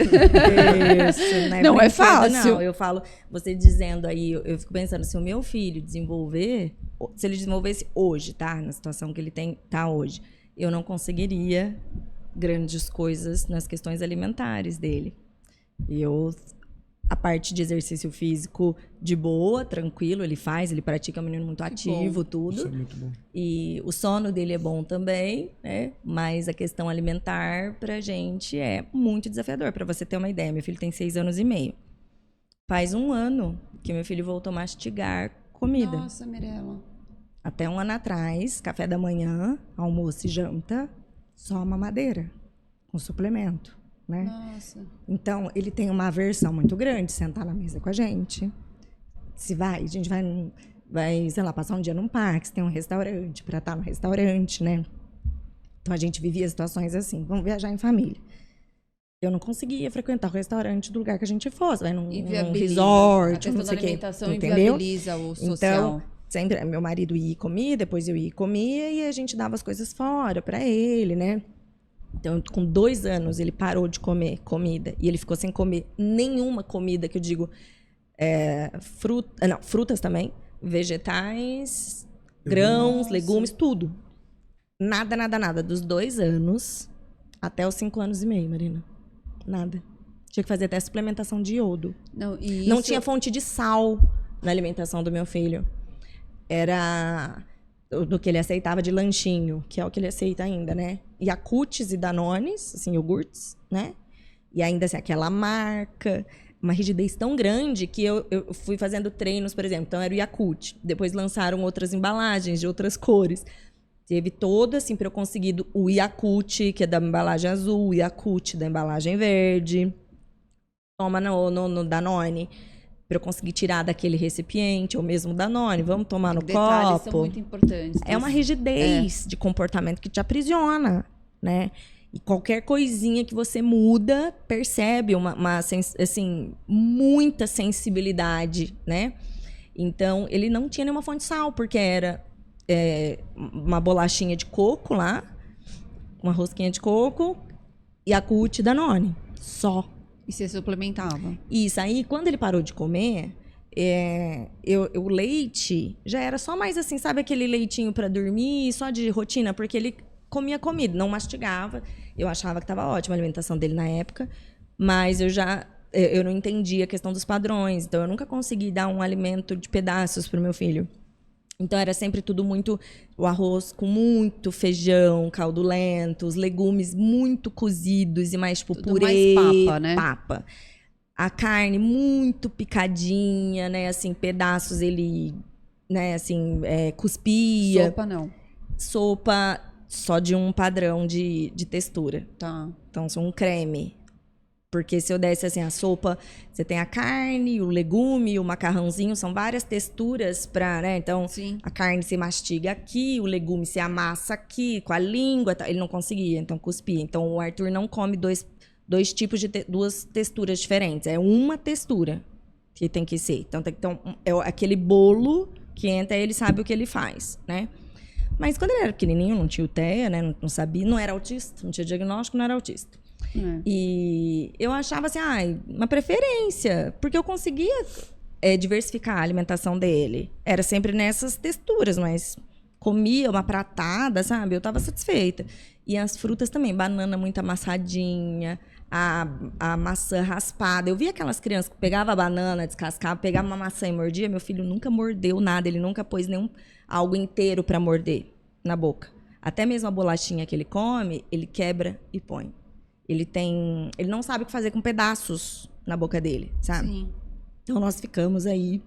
não é fácil. Não, eu falo, você dizendo aí, eu fico pensando, se o meu filho desenvolver, se ele desenvolvesse hoje, tá? Na situação que ele tá hoje, eu não conseguiria grandes coisas nas questões alimentares dele. A parte de exercício físico de boa, tranquilo, ele pratica, é um menino muito ativo, tudo. Isso é muito bom. E o sono dele é bom também, né? Mas a questão alimentar pra gente é muito desafiador. Pra você ter uma ideia, meu filho tem 6 anos e meio. Faz 1 ano que meu filho voltou a mastigar comida. Nossa, Mirella. Até 1 ano atrás, café da manhã, almoço e janta, só mamadeira, com suplemento. Né? Nossa. Então, ele tem uma aversão muito grande de sentar na mesa com a gente. A gente vai, sei lá, passar um dia num parque, se tem um restaurante, para estar no restaurante, né? Então, a gente vivia situações assim, vamos viajar em família. Eu não conseguia frequentar o restaurante do lugar que a gente fosse, vai num resort, não sei o quê. A questão da alimentação inviabiliza o social. Então, sempre meu marido ia e comia, depois eu ia e comia, e a gente dava as coisas fora para ele, né? Então, com 2 anos, ele parou de comer comida. E ele ficou sem comer nenhuma comida, que eu digo, frutas também, vegetais, grãos, legumes, tudo. Nada. Dos 2 anos até os 5 anos e meio, Marina. Nada. Tinha que fazer até suplementação de iodo. Não tinha fonte de sal na alimentação do meu filho. Era do que ele aceitava de lanchinho, que é o que ele aceita ainda, né? Yakults e Danones, assim, iogurtes, né? E ainda assim, aquela marca, uma rigidez tão grande que eu fui fazendo treinos, por exemplo. Então, era o Yakult. Depois lançaram outras embalagens de outras cores. Teve todo, assim, para eu conseguir o Yakult, que é da embalagem azul, o Yakult da embalagem verde. Toma no Danone, para eu conseguir tirar daquele recipiente, ou mesmo Danone, vamos tomar no Detalhes copo. São muito importantes. É uma rigidez de comportamento que te aprisiona, né? E qualquer coisinha que você muda, percebe assim, muita sensibilidade, né? Então, ele não tinha nenhuma fonte de sal, porque era uma bolachinha de coco lá, uma rosquinha de coco, e Yakult Danone, só. E você suplementava? Isso. Aí, quando ele parou de comer, o leite já era só mais assim, sabe aquele leitinho para dormir, só de rotina, porque ele comia comida, não mastigava. Eu achava que estava ótima a alimentação dele na época, mas eu não entendia a questão dos padrões, então eu nunca consegui dar um alimento de pedaços para o meu filho. Então era sempre tudo muito, o arroz com muito feijão, caldo lento, os legumes muito cozidos e mais tipo Tudo purê, mais papa, né? papa. A carne muito picadinha, né, assim, pedaços ele, né, assim, cuspia. Sopa não. Sopa só de um padrão de textura. Tá. Então, só um creme. Porque se eu desse assim a sopa, você tem a carne, o legume, o macarrãozinho, são várias texturas para, né? Então, Sim. a carne se mastiga aqui, o legume se amassa aqui, com a língua. Ele não conseguia, então cuspia. Então, o Arthur não come dois tipos de duas texturas diferentes. É uma textura que tem que ser. Então, tem que ter aquele bolo que entra, ele sabe o que ele faz, né? Mas quando ele era pequenininho, não tinha UTEA, né? Não sabia, não era autista, não tinha diagnóstico, não era autista. E eu achava assim, uma preferência, porque eu conseguia diversificar a alimentação dele. Era sempre nessas texturas, mas comia uma pratada, sabe? Eu estava satisfeita. E as frutas também, banana muito amassadinha, a maçã raspada. Eu via aquelas crianças que pegavam a banana, descascava, pegava uma maçã e mordia. Meu filho nunca mordeu nada, ele nunca pôs algo inteiro para morder na boca. Até mesmo a bolachinha que ele come, ele quebra e põe. Ele não sabe o que fazer com pedaços na boca dele, sabe? Sim. Então nós ficamos aí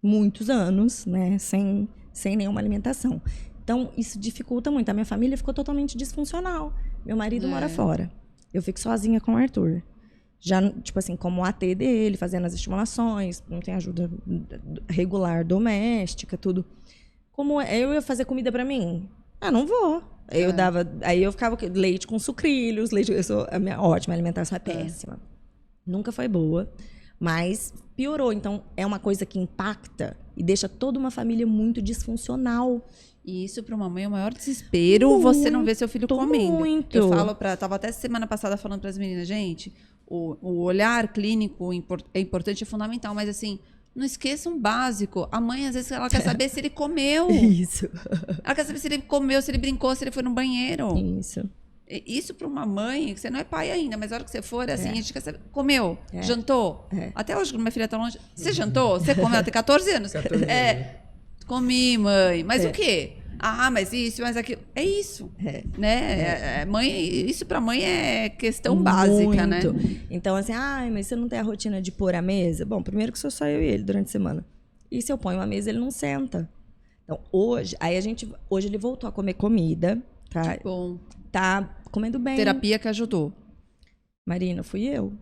muitos anos, né, sem nenhuma alimentação. Então isso dificulta muito. A minha família ficou totalmente disfuncional. Meu marido mora fora. Eu fico sozinha com o Arthur. Já, tipo assim, como o AT dele, fazendo as estimulações, não tem ajuda regular doméstica, tudo. Como eu ia fazer comida pra mim? Não vou. Aí eu ficava com leite com sucrilhos, a minha ótima alimentação é péssima. Nunca foi boa, mas piorou. Então, é uma coisa que impacta e deixa toda uma família muito disfuncional. E isso para uma mãe é o maior desespero, você não ver seu filho comendo. Muito. Eu falo tava até semana passada falando para as meninas, gente, o olhar clínico é importante, é fundamental, mas assim, não esqueça um básico. A mãe, às vezes, ela quer saber se ele comeu. Isso. Ela quer saber se ele comeu, se ele brincou, se ele foi no banheiro. Isso. Isso para uma mãe, que você não é pai ainda, mas a hora que você for, assim, a gente quer saber. Comeu? Jantou? Até hoje, quando minha filha tá longe. Você jantou? Você comeu? Ela tem 14 anos. 14 anos. Comi, mãe. Mas o quê? Mas isso, mas aquilo. É isso. Né? Mãe, isso pra mãe é questão básica, né? Então, assim, mas você não tem a rotina de pôr a mesa? Bom, primeiro que sou só eu e ele durante a semana. E se eu ponho a mesa, ele não senta. Então, hoje ele voltou a comer comida, tá? Que bom. Tá comendo bem. Terapia que ajudou. Marina, fui eu.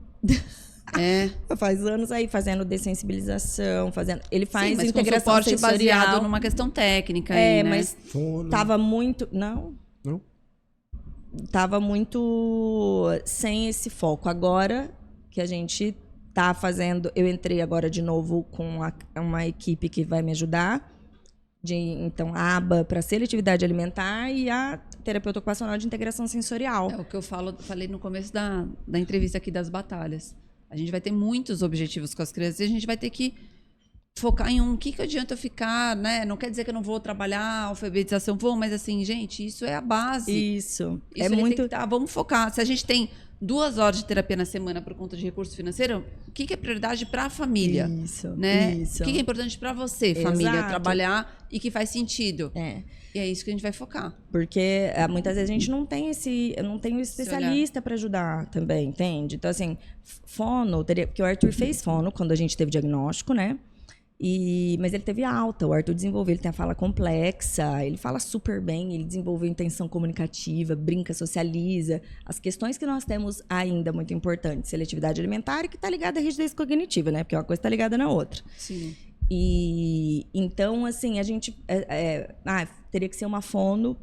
Faz anos aí fazendo dessensibilização, ele faz mas integração com suporte sensorial. baseado numa questão técnica aí, né? Mas Fono. tava muito... Não? Tava muito sem esse foco. Agora que a gente tá fazendo... Eu entrei agora de novo com uma equipe que vai me ajudar. Então, a aba para seletividade alimentar e a terapeuta ocupacional de integração sensorial. É o que eu falei no começo da entrevista aqui das batalhas. A gente vai ter muitos objetivos com as crianças e a gente vai ter que focar em o que adianta eu ficar, né? Não quer dizer que eu não vou trabalhar alfabetização, mas assim, gente, isso é a base. Isso é muito... vamos focar. Se a gente tem 2 horas de terapia na semana por conta de recurso financeiro, o que é prioridade para a família? Isso, né? isso. O que é importante para você, família, trabalhar e que faz sentido? E é isso que a gente vai focar. Porque muitas vezes a gente não tem um especialista para ajudar também, entende? Então, assim, fono, porque o Arthur fez fono quando a gente teve diagnóstico, né? Mas ele teve alta, o Arthur desenvolveu, ele tem a fala complexa, ele fala super bem, ele desenvolveu intenção comunicativa, brinca, socializa. As questões que nós temos ainda muito importantes, seletividade alimentar, que está ligada à rigidez cognitiva, né? Porque uma coisa está ligada na outra. Sim. E então, assim, a gente teria que ser uma fono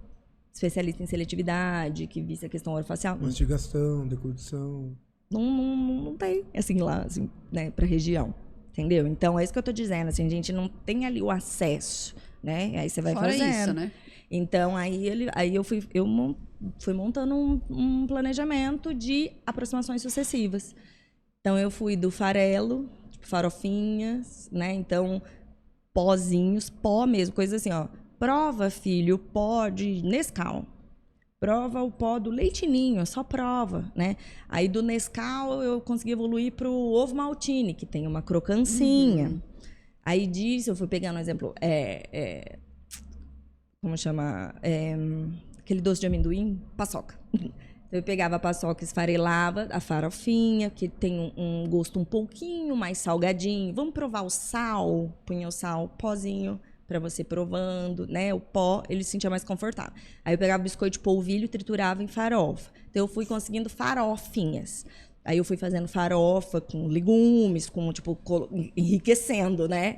especialista em seletividade, que visse a questão orofacial. Mastigação, deglutição. Não tem, assim, lá, assim, né, para região. Entendeu? Então, é isso que eu tô dizendo, assim, a gente não tem ali o acesso, né? Aí você vai Fora fazendo. isso, né? Então, aí eu fui montando um planejamento de aproximações sucessivas. Então, eu fui do farelo, tipo, farofinhas, né? Então, pozinhos, pó mesmo, coisa assim, ó. Prova, filho, o pó de Nescau. Prova o pó do Leite Ninho, só prova, né? Aí do Nescau eu consegui evoluir para o ovo maltine, que tem uma crocancinha. Aí disso, eu fui pegando um exemplo, como chama? Aquele doce de amendoim, paçoca. Eu pegava a paçoca, esfarelava a farofinha, que tem um gosto um pouquinho mais salgadinho. Vamos provar o sal? Punha o sal, pozinho, pra você provando, né? O pó, ele se sentia mais confortável. Aí eu pegava o biscoito de polvilho e triturava em farofa. Então eu fui conseguindo farofinhas. Aí eu fui fazendo farofa com legumes, com, tipo, enriquecendo, né?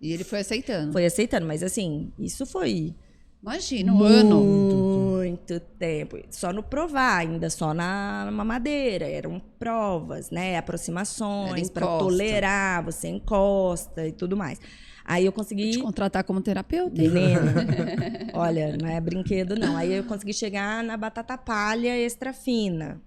E ele foi aceitando. Foi aceitando, mas assim, isso foi... Imagina, um ano. Muito tempo. Só no provar, ainda só na mamadeira. Eram provas, né? Aproximações para tolerar, você encosta e tudo mais. Aí eu consegui... Te contratar como terapeuta. Menina, olha, não é brinquedo não. Aí eu consegui chegar na batata palha extra fina.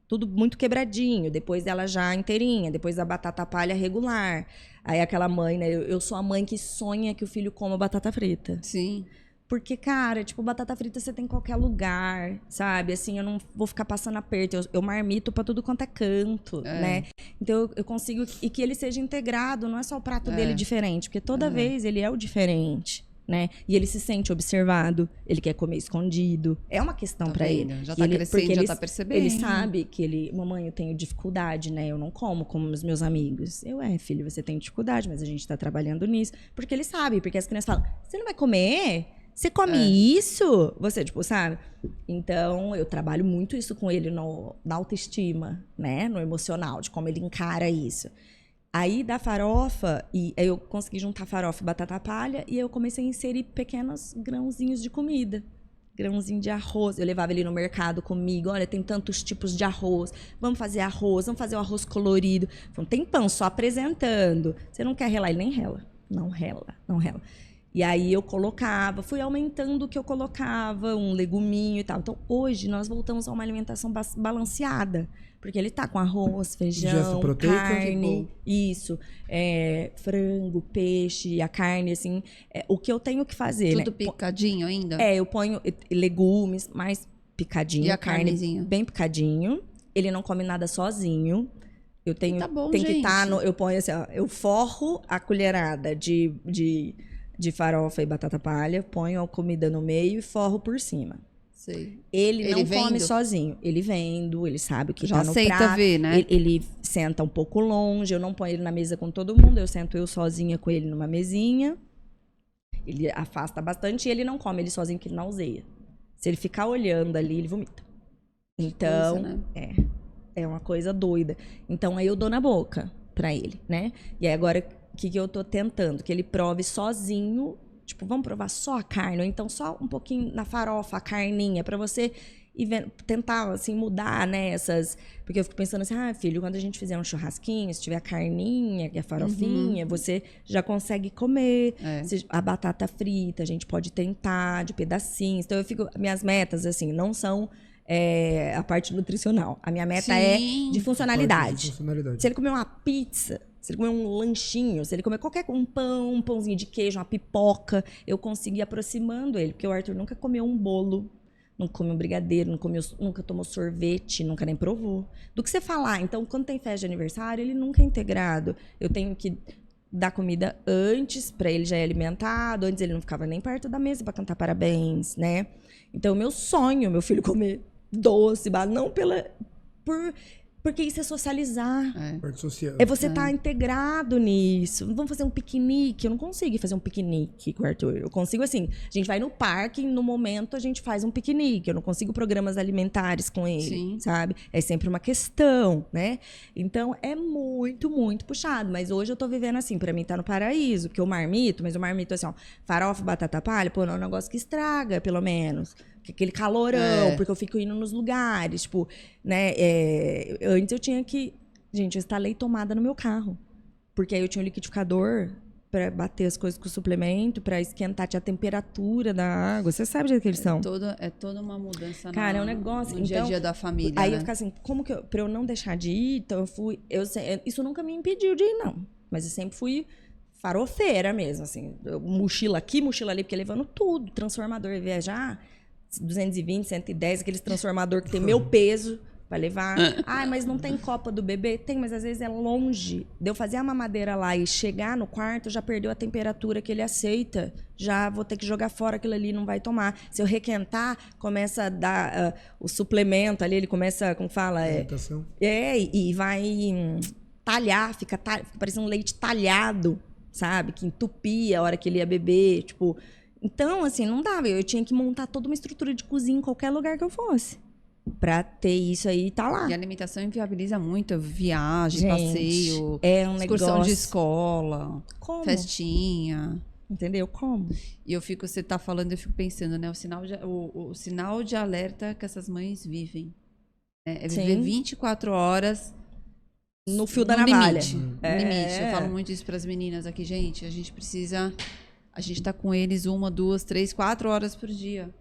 Tudo muito quebradinho. Depois dela já inteirinha. Depois da batata palha regular. Aí aquela mãe, né? Eu sou a mãe que sonha que o filho coma batata frita. Sim. Porque, cara, tipo, batata frita você tem em qualquer lugar, sabe? Assim, eu não vou ficar passando aperto. Eu marmito pra tudo quanto é canto, né? Então, eu consigo... E que ele seja integrado, não é só o prato dele diferente. Porque toda vez ele é o diferente, né? E ele se sente observado. Ele quer comer escondido. É uma questão pra ele. Já tá crescendo, já tá percebendo. Ele sabe que ele... Mamãe, eu tenho dificuldade, né? Eu não como os meus amigos. Filho, você tem dificuldade, mas a gente tá trabalhando nisso. Porque ele sabe. Porque as crianças falam, você não vai comer? Você come isso? Você, tipo, sabe? Então, eu trabalho muito isso com ele na autoestima, né? No emocional, de como ele encara isso. Aí, da farofa, aí eu consegui juntar farofa e batata palha, e eu comecei a inserir pequenos grãozinhos de comida. Grãozinho de arroz. Eu levava ele no mercado comigo. Olha, tem tantos tipos de arroz. Vamos fazer arroz, vamos fazer o arroz colorido. Foi um tempão só apresentando. Você não quer relar? Ele nem rela. Não rela, não rela. E aí eu colocava, fui aumentando o que eu colocava, um leguminho e tal. Então, hoje, nós voltamos a uma alimentação balanceada. Porque ele tá com arroz, feijão, carne, isso, frango, peixe, a carne, assim. O que eu tenho que fazer, tudo picadinho ainda? Eu ponho legumes, mais picadinho. E a carne carnezinha? Bem picadinho. Ele não come nada sozinho. Eu tenho, tá bom, tem gente. que estar eu ponho assim, ó, eu forro a colherada de farofa e batata palha, ponho a comida no meio e forro por cima. Sei. Ele não vendo? come sozinho. Ele vendo, ele sabe o que já tá no aceita prato. ver, né? Ele senta um pouco longe, eu não ponho ele na mesa com todo mundo, eu sento eu sozinha com ele numa mesinha. Ele afasta bastante e ele não come ele sozinho, porque ele nauseia. Se ele ficar olhando ali, ele vomita. Então, coisa, né? é uma coisa doida. Então, aí eu dou na boca pra ele, né? E aí agora... O que eu tô tentando? Que ele prove sozinho, tipo, vamos provar só a carne, ou então só um pouquinho na farofa, a carninha, pra você tentar, assim, mudar, né, Porque eu fico pensando assim, filho, quando a gente fizer um churrasquinho, se tiver a carninha, que é a farofinha, você já consegue comer. A batata frita, a gente pode tentar de pedacinhos. Então, minhas metas, assim, não são... a parte nutricional. A minha meta é de funcionalidade. Se ele comer uma pizza... Se ele comer um lanchinho, se ele comer um pãozinho de queijo, uma pipoca, eu consigo ir aproximando ele. Porque o Arthur nunca comeu um bolo, nunca comeu um brigadeiro, nunca tomou sorvete, nunca nem provou. Do que você falar, então, quando tem festa de aniversário, ele nunca é integrado. Eu tenho que dar comida antes, pra ele já ir alimentado. Antes ele não ficava nem perto da mesa pra cantar parabéns, né? Então, meu sonho, meu filho comer doce, não porque isso é socializar. Parte social. É você estar integrado nisso. Vamos fazer um piquenique. Eu não consigo fazer um piquenique com o Arthur. Eu consigo, assim, a gente vai no parque, no momento a gente faz um piquenique. Eu não consigo programas alimentares com ele, sabe? É sempre uma questão, né? Então, é muito, muito puxado. Mas hoje eu tô vivendo assim, pra mim tá no paraíso. Porque eu marmito, mas eu marmito assim, ó, farofa, batata palha, não é um negócio que estraga, pelo menos. Aquele calorão, porque eu fico indo nos lugares, tipo, né? Antes eu tinha que... Gente, eu instalei tomada no meu carro. Porque aí eu tinha um liquidificador pra bater as coisas com o suplemento, pra esquentar, tinha a temperatura da água. Você sabe de que eles são. É toda uma mudança é um negócio. no dia a dia da família, Aí né? eu ficava assim, pra eu não deixar de ir, então isso nunca me impediu de ir, não. Mas eu sempre fui farofeira mesmo, assim. Mochila aqui, mochila ali, porque levando tudo. Transformador, viajar... 220, 110, aqueles transformador que tem meu peso, pra levar. Ah, mas não tem copa do bebê? Tem, mas às vezes é longe. De eu fazer a mamadeira lá e chegar no quarto, já perdeu a temperatura que ele aceita. Já vou ter que jogar fora aquilo ali, não vai tomar. Se eu requentar, começa a dar o suplemento ali, ele começa, como fala? E vai talhar, fica parecendo um leite talhado, sabe? Que entupia a hora que ele ia beber, tipo... Então, assim, não dava. Eu tinha que montar toda uma estrutura de cozinha em qualquer lugar que eu fosse. Pra ter isso aí e tá lá. E a alimentação inviabiliza muito. Viagem, Gente, passeio, é um excursão negócio... de escola, Como? festinha. Entendeu? Como? E você tá falando, eu fico pensando, né? O sinal de alerta que essas mães vivem. É viver Sim. 24 horas No fio da no navalha. limite. No limite. Eu falo muito isso pras meninas aqui, gente. A gente precisa... A gente tá com eles 1, 2, 3, 4 horas por dia.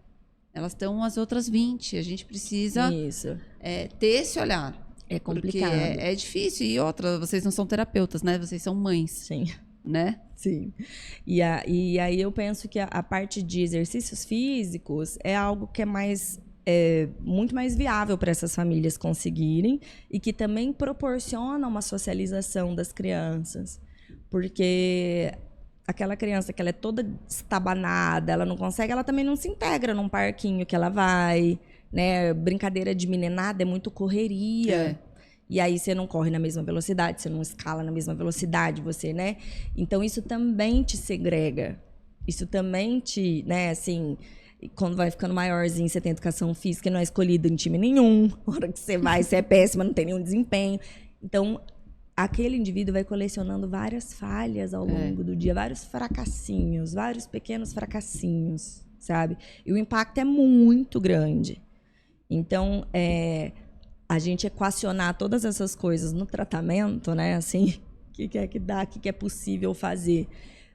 Elas estão as outras 20. A gente precisa ter esse olhar. É complicado. Porque é difícil. E outra, vocês não são terapeutas, né? Vocês são mães. Sim. Né? Sim. E aí eu penso que a parte de exercícios físicos é algo que é muito mais viável para essas famílias conseguirem e que também proporciona uma socialização das crianças. Porque aquela criança que ela é toda estabanada, ela não consegue, ela também não se integra num parquinho que ela vai, né? Brincadeira de meninada é muito correria. E aí você não corre na mesma velocidade, você não escala na mesma velocidade, você, né? Então isso também te segrega. Isso também te, né, assim, quando vai ficando maiorzinho, você tem educação física e não é escolhido em time nenhum. A hora que você vai, você é péssima, não tem nenhum desempenho. Então, aquele indivíduo vai colecionando várias falhas ao longo do dia, vários fracassinhos, vários pequenos fracassinhos, sabe? E o impacto é muito grande. Então, a gente equacionar todas essas coisas no tratamento, né? Assim, o que é que dá, o que é possível fazer.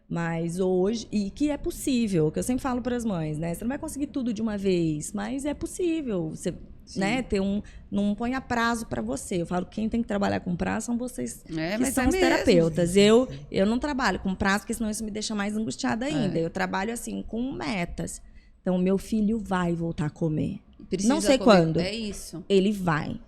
Mas hoje, e que é possível, que eu sempre falo para as mães, né? Você não vai conseguir tudo de uma vez, mas é possível. Você, né, não ponha prazo para você. Eu falo que quem tem que trabalhar com prazo são vocês que são os terapeutas. Eu não trabalho com prazo, porque senão isso me deixa mais angustiada ainda. Eu trabalho assim com metas. Então, meu filho vai voltar a comer. Não sei quando. É isso. Ele vai.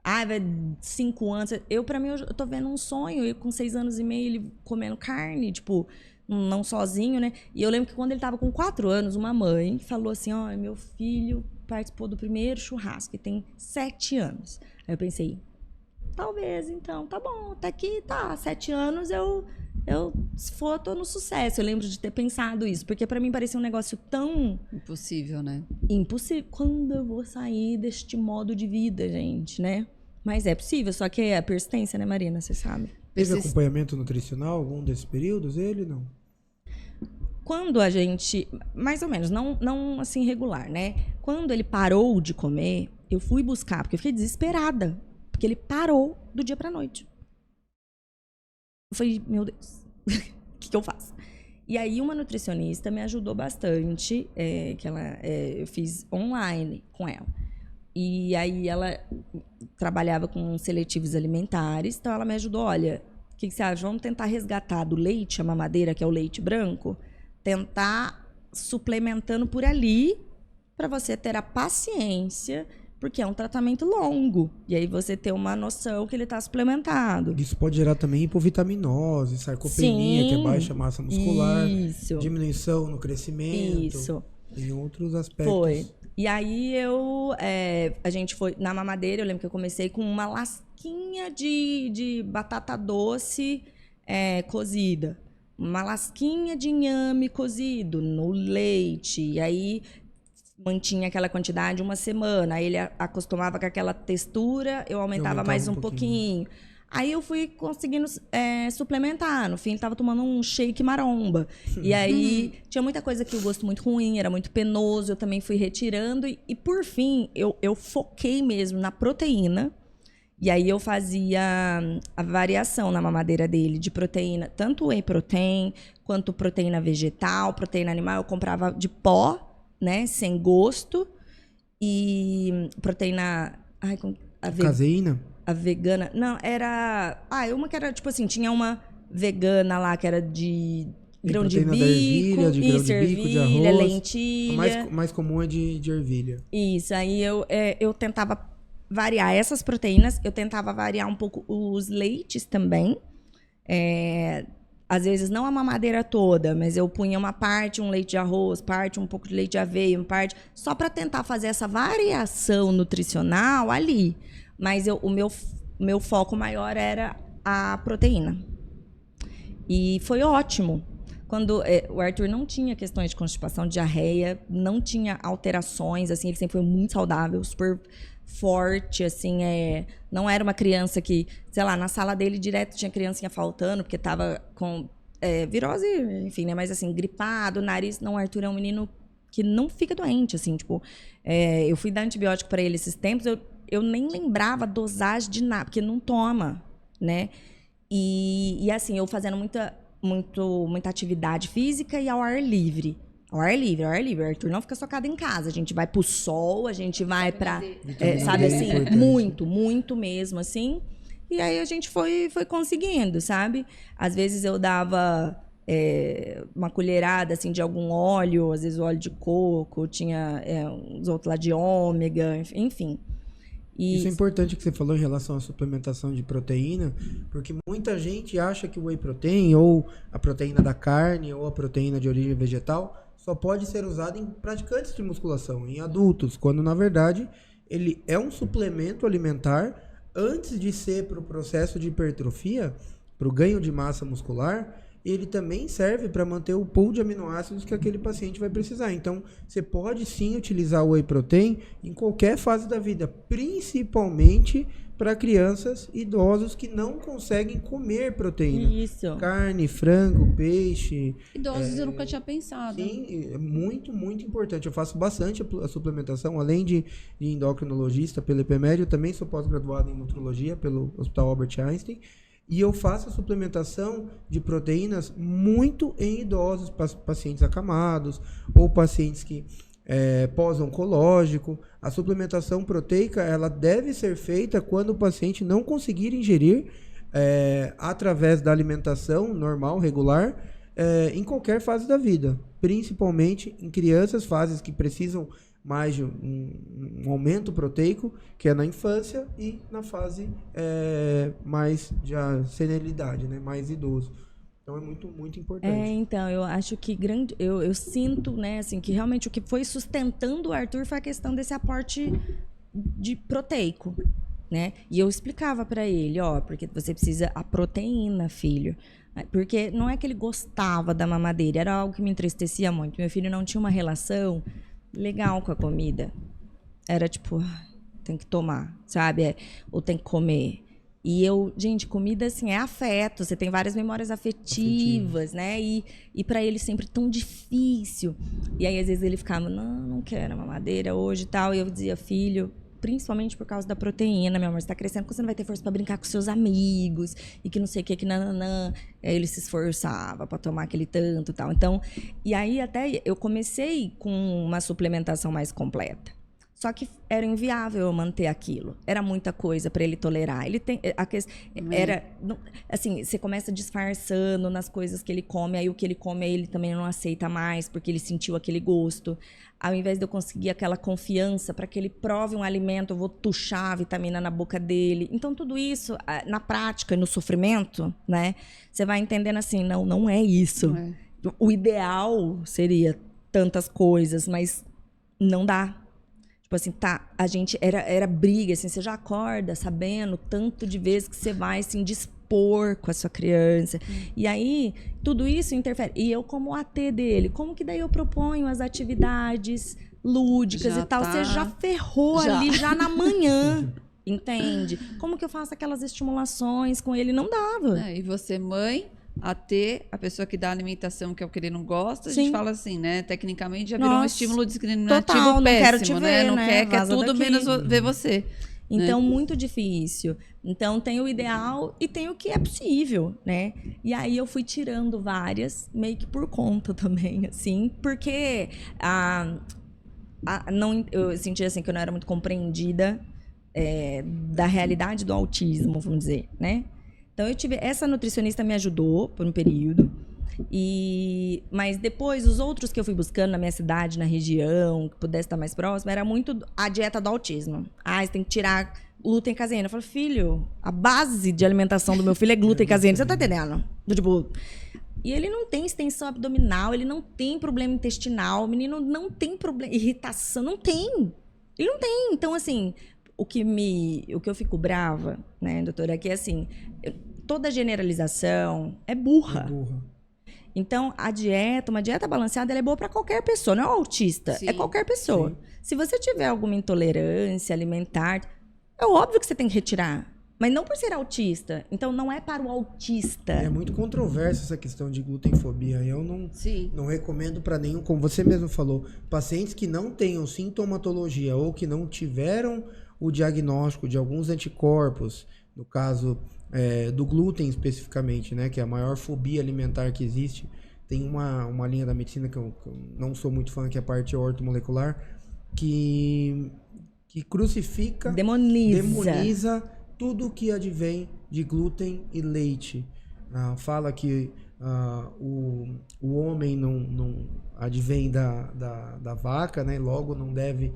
Vai 5 anos. Pra mim, eu tô vendo um sonho. Eu, com 6 anos e meio, ele comendo carne, tipo, não sozinho, né? E eu lembro que quando ele tava com 4 anos, uma mãe falou assim: ó, meu filho participou do primeiro churrasco, e tem 7 anos. Aí eu pensei, talvez, então, tá bom, até aqui tá, 7 anos se for, tô no sucesso. Eu lembro de ter pensado isso, porque pra mim parecia um negócio tão... Impossível, né? Impossível. Quando eu vou sair deste modo de vida, gente, né? Mas é possível, só que é a persistência, né, Marina? Você sabe. Teve acompanhamento nutricional algum desses períodos? Ele não? Quando a gente... Mais ou menos, não assim regular, né? Quando ele parou de comer, eu fui buscar, porque eu fiquei desesperada. Porque ele parou do dia pra noite. Eu falei, meu Deus, o que eu faço? E aí uma nutricionista me ajudou bastante, eu fiz online com ela. E aí ela trabalhava com seletivos alimentares, então ela me ajudou, olha, o que você acha? Vamos tentar resgatar do leite, a mamadeira, que é o leite branco, tentar suplementando por ali, para você ter a paciência, porque é um tratamento longo. E aí você ter uma noção que ele está suplementado. Isso pode gerar também hipovitaminose, sarcopenia, que é baixa massa muscular. Isso. Diminuição no crescimento. Isso. E outros aspectos. Foi. E aí a gente foi na mamadeira, eu lembro que eu comecei com uma lasquinha de batata doce cozida. Uma lasquinha de inhame cozido no leite. E aí mantinha aquela quantidade uma semana. Aí ele acostumava com aquela textura, eu aumentava mais um pouquinho. Aí eu fui conseguindo suplementar. No fim, ele estava tomando um shake maromba. E aí tinha muita coisa que eu gosto muito ruim, era muito penoso. Eu também fui retirando. E por fim, eu foquei mesmo na proteína. E aí eu fazia a variação na mamadeira dele de proteína, tanto whey protein, quanto proteína vegetal, proteína animal. Eu comprava de pó, né, sem gosto, e proteína... Caseína? A vegana... Não, era... uma que era, tipo assim, tinha uma vegana lá que era de grão de bico, de arroz. lentilha. A mais comum é de ervilha. Isso, aí eu tentava variar essas proteínas. Eu tentava variar um pouco os leites também. Às vezes não a mamadeira toda, mas eu punha uma parte, um leite de arroz, parte um pouco de leite de aveia, uma parte, só para tentar fazer essa variação nutricional ali. Mas o meu foco maior era a proteína. E foi ótimo. Quando o Arthur não tinha questões de constipação, diarreia, não tinha alterações, assim, ele sempre foi muito saudável, super forte, assim, não era uma criança que, sei lá, na sala dele direto tinha criancinha faltando, porque tava com virose, enfim, né, mas assim, gripado, nariz, não, o Arthur é um menino que não fica doente, assim, tipo, eu fui dar antibiótico para ele esses tempos, eu nem lembrava a dosagem de nada, porque não toma, né, e assim, eu fazendo muita atividade física e ao ar livre. Ao ar livre. O Arthur não fica socado em casa. A gente vai pro sol, a gente vai pra... sabe assim? Muito mesmo, assim. E aí a gente foi conseguindo, sabe? Às vezes eu dava uma colherada, assim, de algum óleo. Às vezes o óleo de coco. Tinha uns outros lá de ômega, enfim. Isso é importante que você falou em relação à suplementação de proteína, porque muita gente acha que o whey protein, ou a proteína da carne, ou a proteína de origem vegetal, só pode ser usado em praticantes de musculação, em adultos, quando na verdade ele é um suplemento alimentar antes de ser para o processo de hipertrofia, para o ganho de massa muscular. Ele também serve para manter o pool de aminoácidos que aquele paciente vai precisar. Então, você pode sim utilizar o whey protein em qualquer fase da vida, principalmente para crianças e idosos que não conseguem comer proteína. Isso. Carne, frango, peixe. Idosos eu nunca tinha pensado. Sim, é muito, muito importante. Eu faço bastante a suplementação, além de endocrinologista pelo IPMED, eu também sou pós-graduado em nutrologia pelo Hospital Albert Einstein. E eu faço a suplementação de proteínas muito em idosos, pacientes acamados ou pacientes que pós-oncológico. A suplementação proteica ela deve ser feita quando o paciente não conseguir ingerir através da alimentação normal, regular, em qualquer fase da vida. Principalmente em crianças, fases que precisam mais de um aumento proteico, que é na infância, e na fase mais de senilidade, né? Mais idoso. Então é muito, muito importante. Então, eu acho que eu sinto, né, assim, que realmente o que foi sustentando o Arthur foi a questão desse aporte de proteico, né? E eu explicava para ele, porque você precisa a proteína, filho. Porque não é que ele gostava da mamadeira, era algo que me entristecia muito. Meu filho não tinha uma relação legal com a comida. Era tipo, tem que tomar, sabe? Ou tem que comer. E gente, comida assim é afeto, você tem várias memórias afetivas, né? E para ele sempre tão difícil. E aí às vezes ele ficava, não quero a mamadeira hoje e tal. E eu dizia, filho, principalmente por causa da proteína, meu amor, você tá crescendo, você não vai ter força para brincar com seus amigos e que não sei o que nananã. Aí ele se esforçava para tomar aquele tanto e tal. Então, e aí até eu comecei com uma suplementação mais completa. Só que era inviável eu manter aquilo. Era muita coisa para ele tolerar. Ele tem assim, você começa disfarçando nas coisas que ele come, aí o que ele come ele também não aceita mais, porque ele sentiu aquele gosto. Ao invés de eu conseguir aquela confiança para que ele prove um alimento, eu vou tuchar a vitamina na boca dele. Então tudo isso, na prática e no sofrimento, né? Você vai entendendo assim, não é isso. Não é. O ideal seria tantas coisas, mas não dá. Tipo assim, a gente era briga, assim, você já acorda sabendo tanto de vezes que você vai se indispor com a sua criança. E aí, tudo isso interfere. E eu, como AT dele, como que daí eu proponho as atividades lúdicas Já e tal? tá. Você já ferrou ali, já na manhã, entende? Como que eu faço aquelas estimulações com ele? Não dava. E você, mãe, a pessoa que dá alimentação, que é o que ele não gosta, a Sim. gente fala assim, né? Tecnicamente já virou um Nossa, estímulo discriminativo total, não péssimo, quero te né? ver, Não né? quer Vaza tudo daqui. menos ver você. Então, muito difícil. Então, tem o ideal e tem o que é possível, né? E aí, eu fui tirando várias, meio que por conta também, assim. Porque eu senti, assim, que eu não era muito compreendida da realidade do autismo, vamos dizer, né? Então, essa nutricionista me ajudou por um período. Mas depois, os outros que eu fui buscando na minha cidade, na região, que pudesse estar mais próximo, era muito a dieta do autismo. Você tem que tirar glúten e caseína. Eu falo, filho, a base de alimentação do meu filho é glúten e caseína. Você tá entendendo? Tipo, e ele não tem extensão abdominal, ele não tem problema intestinal, o menino não tem problema, irritação, não tem. Ele não tem. Então, assim, o que eu fico brava, né, doutora, é que, assim, toda generalização é burra. Então, uma dieta balanceada, ela é boa para qualquer pessoa, não é autista, Sim, é qualquer pessoa. sim. Se você tiver alguma intolerância alimentar, é óbvio que você tem que retirar, mas não por ser autista. Então, não é para o autista. É muito controversa essa questão de glutenfobia. Eu não recomendo para nenhum, como você mesmo falou, pacientes que não tenham sintomatologia ou que não tiveram o diagnóstico de alguns anticorpos, no caso do glúten especificamente, né, que é a maior fobia alimentar que existe. Tem uma linha da medicina que eu não sou muito fã, que é a parte ortomolecular, que crucifica, demoniza tudo que advém de glúten e leite. Fala que o homem não advém da vaca, né? Logo não deve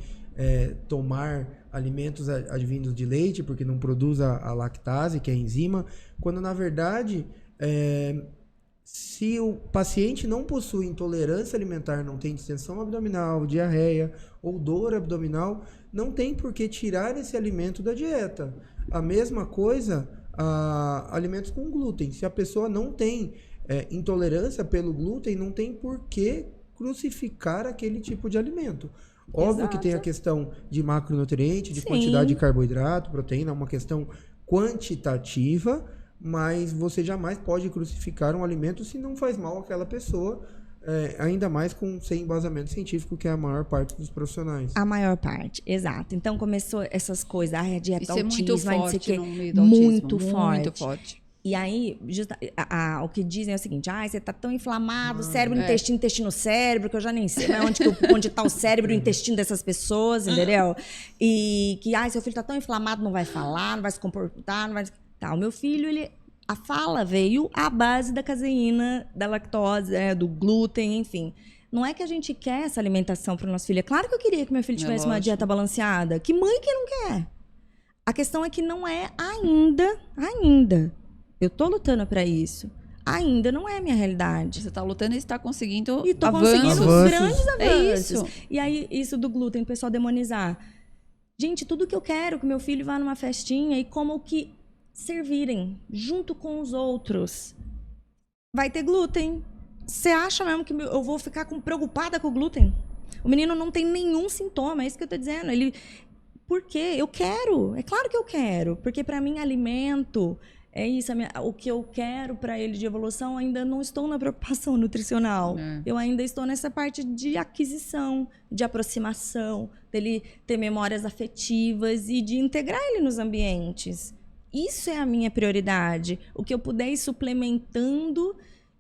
tomar alimentos advindos de leite, porque não produz a lactase, que é a enzima, quando na verdade, se o paciente não possui intolerância alimentar, não tem distensão abdominal, diarreia ou dor abdominal, não tem por que tirar esse alimento da dieta. A mesma coisa, alimentos com glúten. Se a pessoa não tem intolerância pelo glúten, não tem por que crucificar aquele tipo de alimento. Óbvio que tem a questão de macronutriente, de quantidade de carboidrato, proteína, é uma questão quantitativa, mas você jamais pode crucificar um alimento se não faz mal àquela pessoa, ainda mais sem embasamento científico, que é a maior parte dos profissionais. A maior parte, exato. Então começou essas coisas, a dieta Isso autismo, é muito forte no meio do autismo. muito forte. E aí, o que dizem é o seguinte, você tá tão inflamado, cérebro, intestino, cérebro, que eu já nem sei onde tá o cérebro e o intestino dessas pessoas, entendeu? E que, seu filho tá tão inflamado, não vai falar, não vai se comportar, não vai... Tá, o meu filho, a fala veio à base da caseína, da lactose, do glúten, enfim. Não é que a gente quer essa alimentação para o nosso filho. É claro que eu queria que meu filho tivesse uma dieta balanceada. Que mãe que não quer? A questão é que não é ainda. Eu tô lutando para isso. Ainda não é a minha realidade. Você tá lutando e está conseguindo E tô avanços. conseguindo grandes avanços. É isso. E aí, isso do glúten, o pessoal demonizar. Gente, tudo que eu quero que meu filho vá numa festinha e coma o que servirem junto com os outros. Vai ter glúten. Você acha mesmo que eu vou ficar preocupada com o glúten? O menino não tem nenhum sintoma, é isso que eu tô dizendo. Por quê? Eu quero. É claro que eu quero. Porque para mim, alimento é isso. O que eu quero para ele de evolução, ainda não estou na preocupação nutricional. Eu ainda estou nessa parte de aquisição, de aproximação, dele ter memórias afetivas e de integrar ele nos ambientes. Isso é a minha prioridade. O que eu puder ir suplementando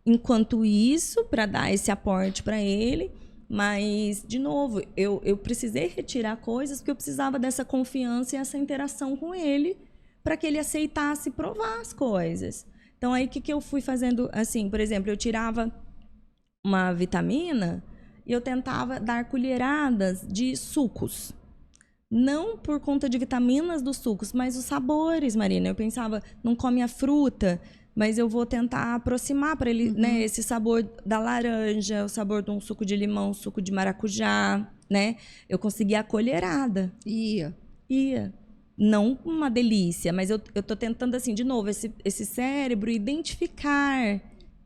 enquanto isso, para dar esse aporte para ele. Mas, de novo, eu precisei retirar coisas porque eu precisava dessa confiança e essa interação com ele para que ele aceitasse provar as coisas. Então, aí, o que eu fui fazendo? Assim, por exemplo, eu tirava uma vitamina e eu tentava dar colheradas de sucos. Não por conta de vitaminas dos sucos, mas os sabores, Marina. Eu pensava, não come a fruta, mas eu vou tentar aproximar para ele, né, esse sabor da laranja, o sabor de um suco de limão, suco de maracujá, né? Eu conseguia a colherada. Ia. Não uma delícia, mas eu tô tentando, assim, de novo, esse cérebro identificar...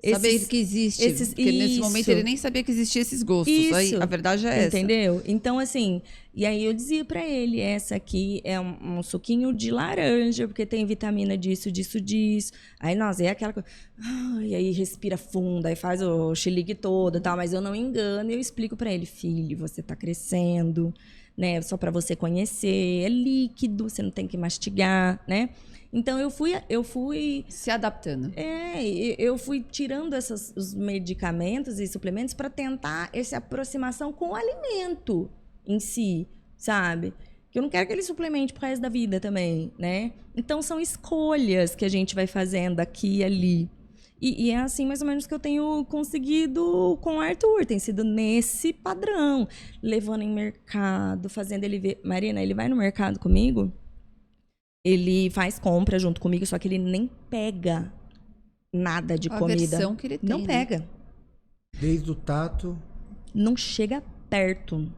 Saber que existe. Porque nesse momento ele nem sabia que existiam esses gostos. Aí, a verdade é essa. Entendeu? Então, assim, e aí eu dizia pra ele, essa aqui é um suquinho de laranja, porque tem vitamina disso. Aí, nossa, é aquela coisa... E aí respira fundo, aí faz o xilique todo e tal, mas eu não engano, eu explico pra ele, filho, você tá crescendo, né? Só pra você conhecer, é líquido, você não tem que mastigar, né? Então, eu fui... Se adaptando. Eu fui tirando os medicamentos e suplementos para tentar essa aproximação com o alimento em si, sabe? Que eu não quero que ele suplemente pro resto da vida também, né? Então, são escolhas que a gente vai fazendo aqui e ali. E é assim mais ou menos que eu tenho conseguido com o Arthur. Tem sido nesse padrão. Levando em mercado, fazendo ele ver. Marina, ele vai no mercado comigo, ele faz compra junto comigo, só que ele nem pega nada de A comida. versão que ele tem, Não né? pega. Desde o tato. Não chega perto.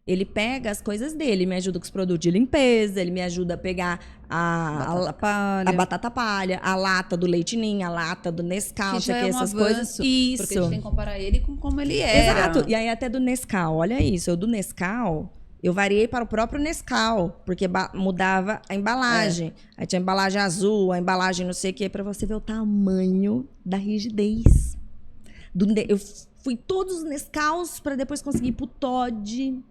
Ele pega as coisas dele, me ajuda com os produtos de limpeza, ele me ajuda a pegar a batata palha, a lata do Leite Ninho, a lata do Nescau, Que já é um essas avanço, coisas. Isso. Porque a gente tem que comparar ele com como ele era. Exato. E aí até do Nescau, olha isso, eu do Nescau, eu variei para o próprio Nescau, porque mudava a embalagem. Aí tinha a embalagem azul, a embalagem não sei o quê, para você ver o tamanho da rigidez. Eu fui todos os Nescaus para depois conseguir ir pro Toddy.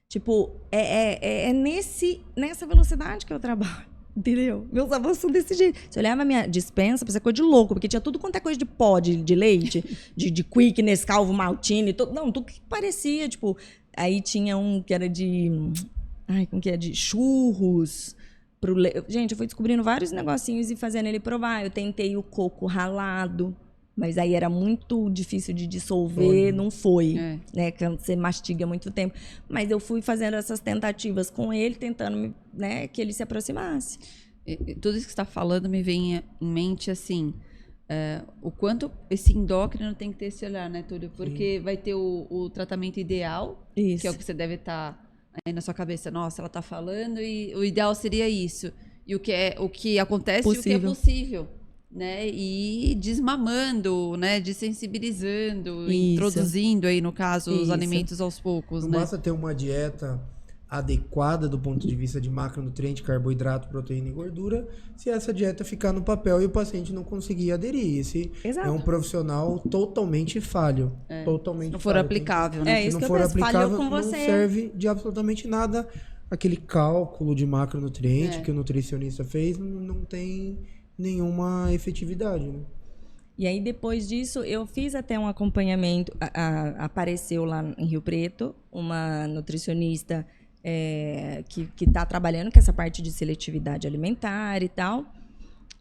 Tipo, é nessa velocidade que eu trabalho, entendeu? Meus avós são desse jeito. Se eu olhava a minha dispensa, parecia coisa de louco, porque tinha tudo quanto é coisa de pó, de leite, de Quick, Nescau, Maltine, tudo que parecia, tipo... Aí tinha um que era de... Ai, como que é? De churros. Gente, eu fui descobrindo vários negocinhos e fazendo ele provar. Eu tentei o coco ralado, mas aí era muito difícil de dissolver, não foi, né? Que você mastiga muito tempo. Mas eu fui fazendo essas tentativas com ele, tentando, né, que ele se aproximasse. Tudo isso que você está falando me vem em mente, assim, o quanto esse endócrino tem que ter esse olhar, né, Túlio? Porque vai ter o tratamento ideal, Isso. que é o que você deve estar aí na sua cabeça. Nossa, ela está falando e o ideal seria isso. E o que acontece Possível. e o que é possível. Né, e desmamando, né, desensibilizando, introduzindo aí, no caso, os alimentos aos poucos, Não né? basta ter uma dieta adequada do ponto de vista de macronutriente, carboidrato, proteína e gordura, se essa dieta ficar no papel e o paciente não conseguir aderir. Esse Exato. é um profissional totalmente falho. Totalmente Se não for falho. aplicável, né? É isso Se que não eu for penso, falhou aplicável, com não você. serve de absolutamente nada. Aquele cálculo de macronutriente que o nutricionista fez não tem nenhuma efetividade, né? E aí, depois disso, eu fiz até um acompanhamento. Apareceu lá em Rio Preto uma nutricionista que está trabalhando com essa parte de seletividade alimentar e tal.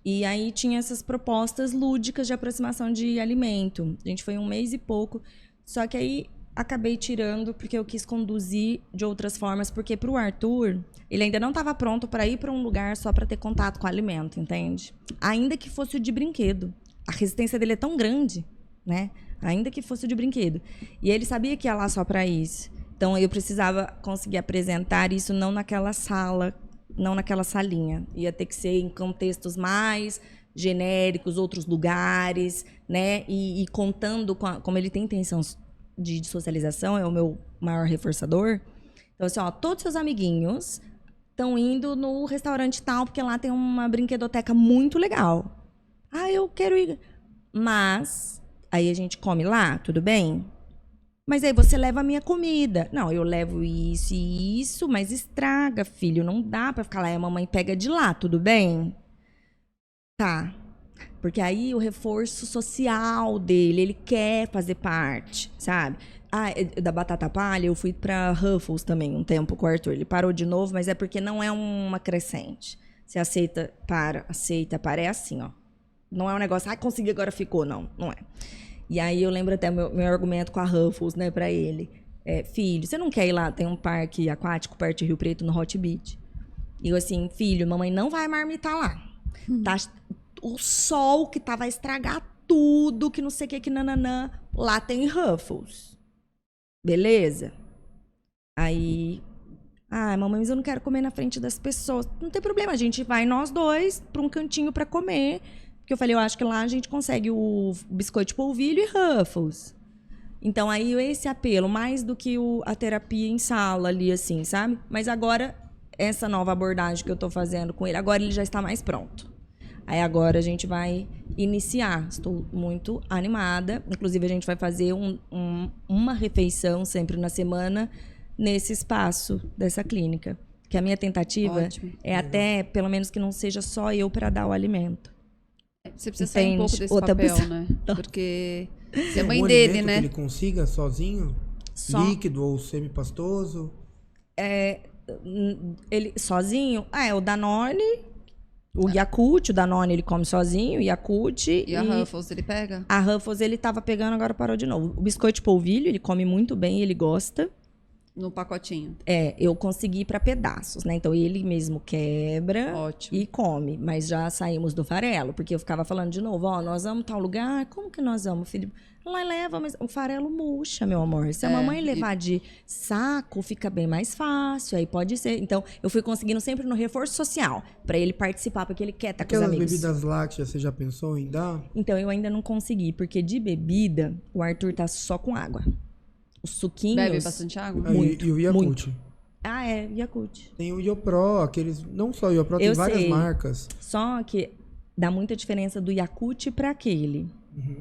E aí tinha essas propostas lúdicas de aproximação de alimento. A gente foi 1 mês e pouco. Só que aí acabei tirando porque eu quis conduzir de outras formas. Porque para o Arthur, ele ainda não estava pronto para ir para um lugar só para ter contato com o alimento, entende? Ainda que fosse o de brinquedo. A resistência dele é tão grande, né? Ainda que fosse o de brinquedo. E ele sabia que ia lá só para isso. Então, eu precisava conseguir apresentar isso não naquela sala, não naquela salinha. Ia ter que ser em contextos mais genéricos, outros lugares, né? E contando como ele tem intenção de socialização, é o meu maior reforçador. Então, assim, ó, todos seus amiguinhos estão indo no restaurante tal, porque lá tem uma brinquedoteca muito legal. Ah, eu quero ir. Mas, aí a gente come lá, tudo bem? Mas aí você leva a minha comida. Não, eu levo isso e isso, mas estraga, filho. Não dá pra ficar lá e a mamãe pega de lá, tudo bem? Tá. Porque aí o reforço social dele, ele quer fazer parte, sabe? Ah, da batata palha, eu fui pra Ruffles também um tempo com o Arthur. Ele parou de novo, mas é porque não é uma crescente. Você aceita, para, é assim, ó. Não é um negócio, consegui, agora ficou. Não é. E aí eu lembro até meu argumento com a Ruffles, né, pra ele. Filho, você não quer ir lá? Tem um parque aquático perto de Rio Preto, no Hot Beach. E eu assim, filho, mamãe não vai marmitar lá. Tá, o sol que vai estragar tudo, que não sei o que nananã. Lá tem Ruffles. Beleza? Aí... mamãe, mas eu não quero comer na frente das pessoas. Não tem problema, a gente vai nós dois pra um cantinho pra comer. Porque eu falei, eu acho que lá a gente consegue o biscoito de polvilho e Ruffles. Então, aí esse apelo, mais do que a terapia em sala ali, assim, sabe? Mas agora, essa nova abordagem que eu tô fazendo com ele, agora ele já está mais pronto. Aí agora a gente vai iniciar. Estou muito animada. Inclusive, a gente vai fazer uma refeição sempre na semana nesse espaço dessa clínica. Que a minha tentativa é até, pelo menos, que não seja só eu para dar o alimento. Você precisa sair um pouco desse outra papel, pessoa. né? Porque você é mãe Um dele, alimento né? que ele consiga sozinho? Só. Líquido ou semipastoso? Ele sozinho? O Danone, O Yakult, o Danone, ele come sozinho, o Yakult E a Ruffles, ele pega? a Ruffles ele tava pegando, agora parou de novo. O biscoito de polvilho, ele come muito bem, ele gosta. No pacotinho. Eu consegui para pedaços, né? Então ele mesmo quebra Ótimo. e come, mas já saímos do farelo, porque eu ficava falando de novo, ó, nós vamos tal lugar, como que nós vamos, filho? Lá leva, mas o farelo murcha, meu amor. Se a mamãe levar de saco, fica bem mais fácil, aí pode ser. Então eu fui conseguindo sempre no reforço social, para ele participar, porque ele quer estar com os Aquelas amigos. bebidas lácteas, você já pensou em dar? Então eu ainda não consegui, porque de bebida, o Arthur tá só com água. Os suquinhos... Bebe bastante água? Muito, E o Yakult? muito. Ah, é, Yakult. Tem o Iopro, aqueles... Não só o Iopro, tem Eu várias sei. marcas. Só que dá muita diferença do Yakult para aquele.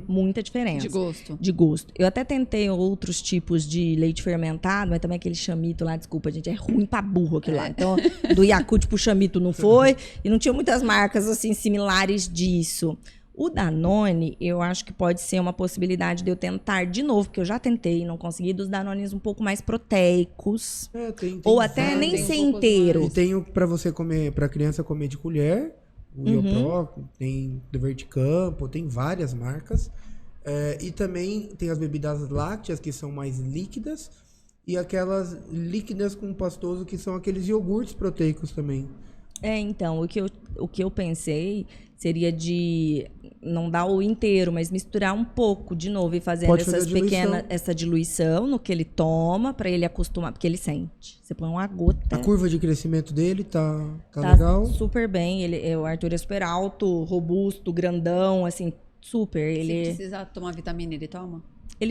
Muita diferença. De gosto. De gosto. Eu até tentei outros tipos de leite fermentado, mas também aquele chamito lá, desculpa, gente, é ruim pra burro aquilo lá. Então, do Yakult pro chamito não foi. E não tinha muitas marcas, assim, similares disso. O Danone, eu acho que pode ser uma possibilidade de eu tentar de novo, porque eu já tentei e não consegui, dos Danones um pouco mais proteicos. Tem Ou até vários. nem tem um ser pouco inteiro. E tem o pra você comer, pra criança comer de colher, o Iopro, tem do Verticampo, tem várias marcas. E também tem as bebidas lácteas, que são mais líquidas, e aquelas líquidas com pastoso, que são aqueles iogurtes proteicos também. Então, o que eu pensei seria de não dar o inteiro, mas misturar um pouco de novo e fazendo Pode fazer essas a diluição. pequenas, essa diluição no que ele toma, pra ele acostumar, porque ele sente. Você põe uma gota. A curva de crescimento dele tá Tá legal. super bem. O Arthur é super alto, robusto, grandão, assim, super. Se Ele precisar tomar vitamina, ele toma?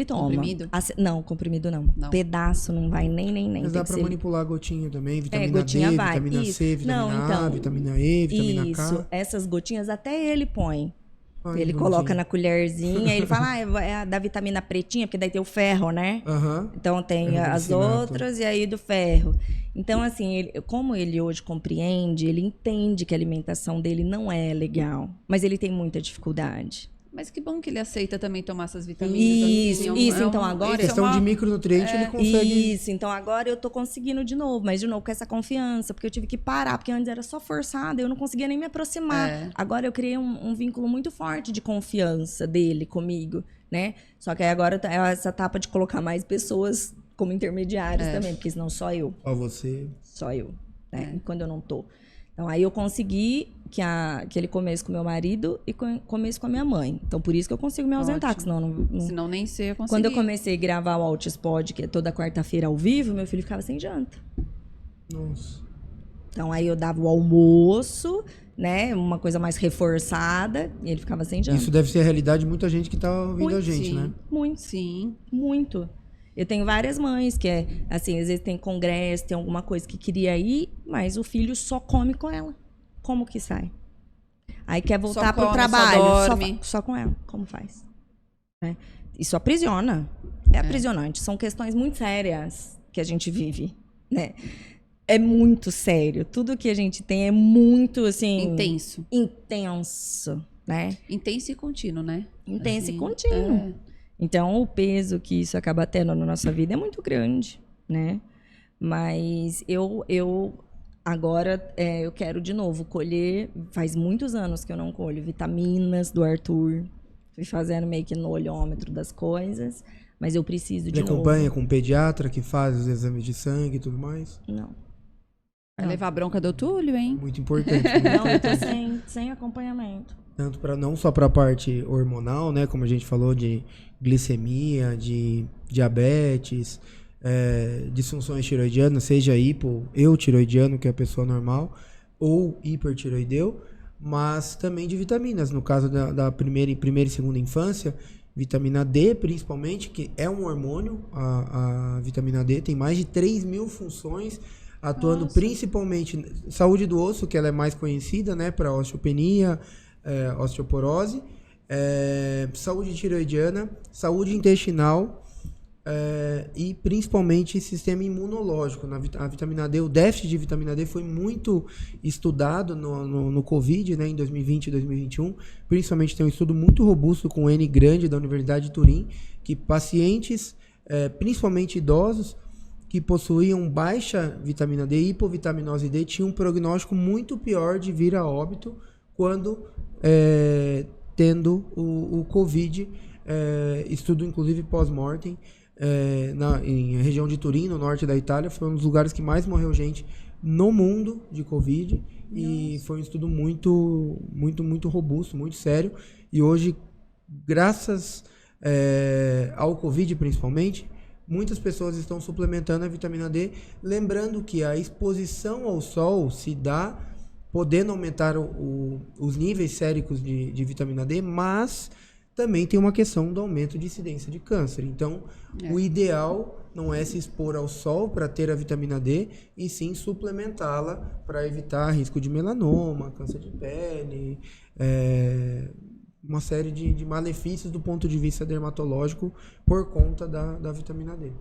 toma. Comprimido? Não, comprimido não. Não. Pedaço não vai nem. Mas tem dá que pra ser- manipular a gotinha também, vitamina gotinha D, vai. vitamina Isso. C, vitamina Não, A, então, vitamina E, vitamina Isso, K. essas gotinhas até ele põe. Ai, Ele bonitinho. coloca na colherzinha, ele fala, é a da vitamina pretinha, porque daí tem o ferro, né? Aham. Então tem Ferro as glicinato. outras e aí do ferro. Então, assim, como ele hoje compreende, ele entende que a alimentação dele não é legal, mas ele tem muita dificuldade. Mas que bom que ele aceita também tomar essas vitaminas. Isso, assim, então agora- isso é Questão uma- de micronutriente, ele consegue... Isso, então agora eu tô conseguindo de novo, mas de novo com essa confiança, porque eu tive que parar, porque antes era só forçada, eu não conseguia nem me aproximar. Agora eu criei um vínculo muito forte de confiança dele comigo, né? Só que aí agora é essa etapa de colocar mais pessoas como intermediários também, porque senão só eu. Só você. Né? Quando eu não tô. Então aí eu consegui que ele comesse com meu marido e comesse com a minha mãe. Então por isso que eu consigo me ausentar, que senão não. Senão nem sei eu conseguir. Quando eu comecei a gravar o Altispod, que é toda quarta-feira ao vivo, meu filho ficava sem janta. Nossa. Então aí eu dava o almoço, né? Uma coisa mais reforçada, e ele ficava sem janta. Isso deve ser a realidade de muita gente que tá ouvindo Muito, a gente, sim. né? Muito, Sim. muito. Eu tenho várias mães que assim, às vezes tem congresso, tem alguma coisa que queria ir, mas o filho só come com ela. Como que sai? Aí quer voltar Só pro come, trabalho, só dorme. só com ela. Como faz? Né? Isso aprisiona. É aprisionante. São questões muito sérias que a gente vive, né? É muito sério. Tudo que a gente tem é muito, assim... Intenso, né? Intenso e contínuo, né? Intenso Assim, e contínuo. Então, o peso que isso acaba tendo na nossa vida é muito grande, né? Mas eu agora, eu quero de novo colher, faz muitos anos que eu não colho vitaminas do Arthur, fui fazendo meio que no olhômetro das coisas, mas eu preciso de Ele novo. acompanha com um pediatra que faz os exames de sangue e tudo mais. Não. Vai levar a bronca do Túlio, hein? Muito importante. Né? Não, eu tô sem acompanhamento. Tanto para não só para a parte hormonal, né, como a gente falou de glicemia, de diabetes, disfunções tiroidianas, seja eutiroidiano, que é a pessoa normal, ou hipertiroideu, mas também de vitaminas. No caso da primeira e segunda infância, vitamina D, principalmente, que é um hormônio, a vitamina D tem mais de 3.000 funções, atuando principalmente saúde do osso, que ela é mais conhecida, né, para osteopenia, osteoporose, saúde tiroidiana, saúde intestinal e principalmente sistema imunológico. A vitamina D, o déficit de vitamina D foi muito estudado no Covid, né, em 2020 e 2021. Principalmente tem um estudo muito robusto com o N grande da Universidade de Turim, que pacientes, principalmente idosos, que possuíam baixa vitamina D, hipovitaminose D, tinham um prognóstico muito pior de vir a óbito quando tendo o Covid, estudo inclusive pós-mortem, em região de Turim, no norte da Itália, foi um dos lugares que mais morreu gente no mundo de Covid. E foi um estudo muito, muito, muito robusto, muito sério. E hoje, graças ao Covid principalmente, muitas pessoas estão suplementando a vitamina D, lembrando que a exposição ao sol se dá podendo aumentar os níveis séricos de vitamina D, mas também tem uma questão do aumento de incidência de câncer. Então, o ideal não é se expor ao sol para ter a vitamina D, e sim suplementá-la para evitar risco de melanoma, câncer de pele, uma série de malefícios do ponto de vista dermatológico por conta da vitamina D.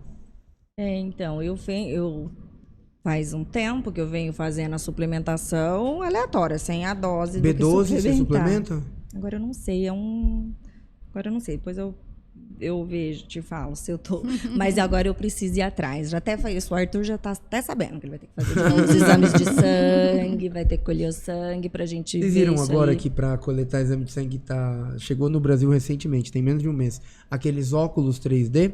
Então, eu faz um tempo que eu venho fazendo a suplementação aleatória, sem a dose do que B12 você suplementar. suplementa? Agora eu não sei, Agora eu não sei, depois eu vejo, te falo se eu tô. Mas agora eu preciso ir atrás. Já até falei isso, o Arthur já tá até sabendo que ele vai ter que fazer de novo os exames de sangue, vai ter que colher o sangue pra gente ver. Vocês viram isso agora aí. que para coletar exame de sangue chegou no Brasil recentemente, tem menos de um mês, aqueles óculos 3D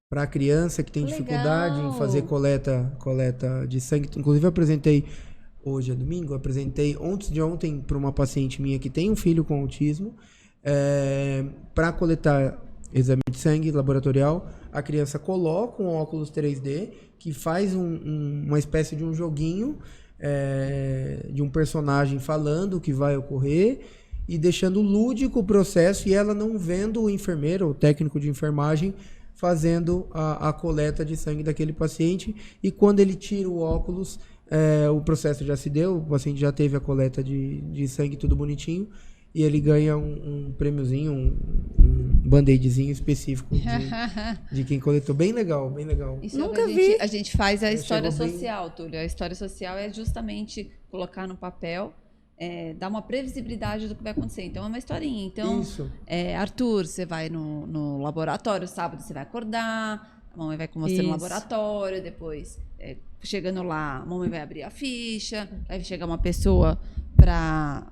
para criança que tem Legal. dificuldade em fazer coleta de sangue. Inclusive eu apresentei, hoje é domingo, antes de ontem para uma paciente minha que tem um filho com autismo, para coletar exame de sangue laboratorial. A criança coloca um óculos 3D que faz uma espécie de um joguinho de um personagem falando o que vai ocorrer e deixando lúdico o processo, e ela não vendo o enfermeiro ou técnico de enfermagem fazendo a coleta de sangue daquele paciente. E quando ele tira o óculos, o processo já se deu, o paciente já teve a coleta de sangue, tudo bonitinho, e ele ganha um prêmiozinho, um band-aidzinho específico de quem coletou. Bem legal, bem legal. Isso Nunca vi. A gente faz a história chegou bem- social, Túlio. A história social é justamente colocar no papel, dar uma previsibilidade do que vai acontecer. Então, é uma historinha. Então, Isso. Arthur, você vai no laboratório, sábado você vai acordar, a mamãe vai com você no Isso. laboratório, depois, chegando lá, a mamãe vai abrir a ficha, vai chegar uma pessoa pra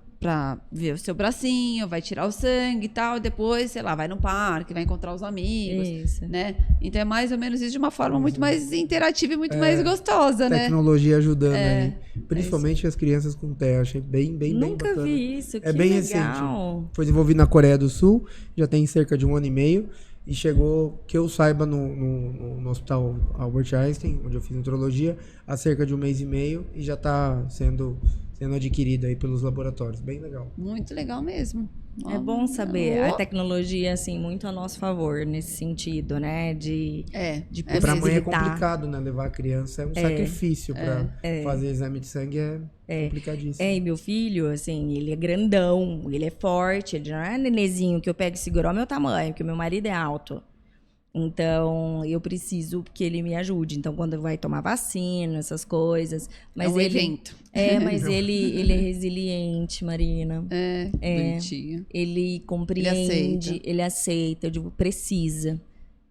ver o seu bracinho, vai tirar o sangue e tal, e depois, sei lá, vai no parque, vai encontrar os amigos, Isso. né? Então é mais ou menos isso, de uma forma muito mais interativa e muito mais gostosa, né? Tecnologia ajudando aí. Principalmente as crianças com TEA. Achei bem Nunca bacana. vi isso, que É bem legal. recente. Foi desenvolvido na Coreia do Sul, já tem cerca de 1 ano e meio. E chegou, que eu saiba, no Hospital Albert Einstein, onde eu fiz nutrologia, há cerca de 1 mês e meio. E já está sendo adquirido aí pelos laboratórios. Bem legal. Muito legal mesmo. É bom saber a tecnologia, assim, muito a nosso favor nesse sentido, né? De Para a mãe é possibilitar. complicado, né? Levar a criança é um sacrifício para fazer exame de sangue, é complicadíssimo. E meu filho, assim, ele é grandão, ele é forte, ele não é nenezinho que eu pego e seguro ao meu tamanho, porque o meu marido é alto. Então, eu preciso que ele me ajude. Então, quando vai tomar vacina, essas coisas. Mas um ele, evento. Mas ele é resiliente, Marina. Bonitinho. Ele compreende, ele aceita. Eu digo, precisa.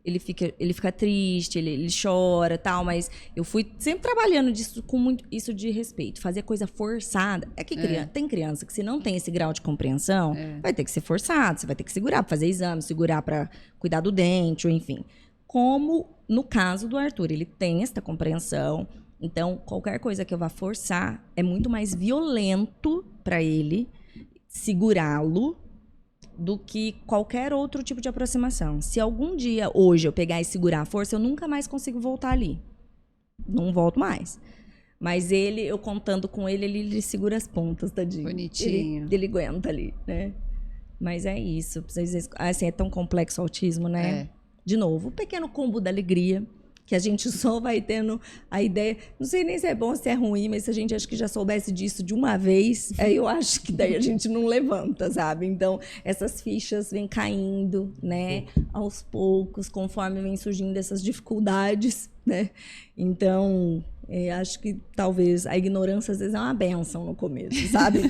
Ele fica triste, ele chora, tal, mas eu fui sempre trabalhando disso com muito isso de respeito, fazer coisa forçada. É que tem criança que se não tem esse grau de compreensão, vai ter que ser forçado, você vai ter que segurar para fazer exame, segurar para cuidar do dente, ou enfim. Como no caso do Arthur, ele tem essa compreensão, então qualquer coisa que eu vá forçar é muito mais violento para ele segurá-lo do que qualquer outro tipo de aproximação. Se algum dia, hoje, eu pegar e segurar a força, eu nunca mais consigo voltar ali. Não volto mais. Mas eu contando com ele segura as pontas, tadinho. Bonitinho. Ele aguenta ali, né? Mas é isso. Assim, é tão complexo o autismo, né? De novo, o pequeno combo da alegria, que a gente só vai tendo a ideia. Não sei nem se é bom ou se é ruim, mas se a gente acho que já soubesse disso de uma vez, aí eu acho que daí a gente não levanta, sabe? Então, essas fichas vêm caindo, né? Aos poucos, conforme vem surgindo essas dificuldades, né? Então, acho que talvez a ignorância às vezes é uma bênção no começo, sabe?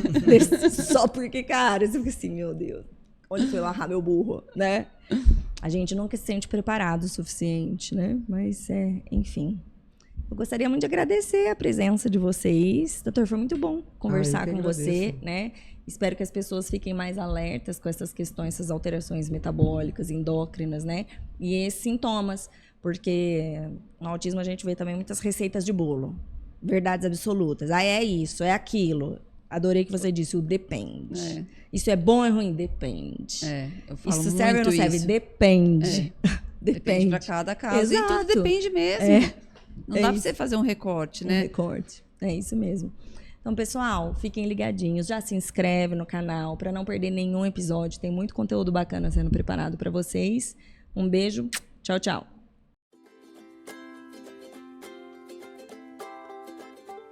Só porque, cara, você fica assim, meu Deus, onde foi largar meu burro, né? A gente nunca se sente preparado o suficiente, né? Mas, enfim. Eu gostaria muito de agradecer a presença de vocês. Doutor, foi muito bom conversar eu que com você, agradeço. né? Espero que as pessoas fiquem mais alertas com essas questões, essas alterações metabólicas, endócrinas, né? E esses sintomas, porque no autismo a gente vê também muitas receitas de bolo, verdades absolutas. Ah, é isso, é aquilo. Adorei que você disse, o depende. É. Isso é bom ou é ruim? Depende. Eu falo Isso muito serve ou não serve? isso. Depende. Depende para cada caso. E Exato. tudo depende mesmo. Não dá para você fazer um recorte, né? Recorte. É isso mesmo. Então, pessoal, fiquem ligadinhos. Já se inscreve no canal para não perder nenhum episódio. Tem muito conteúdo bacana sendo preparado para vocês. Um beijo. Tchau, tchau.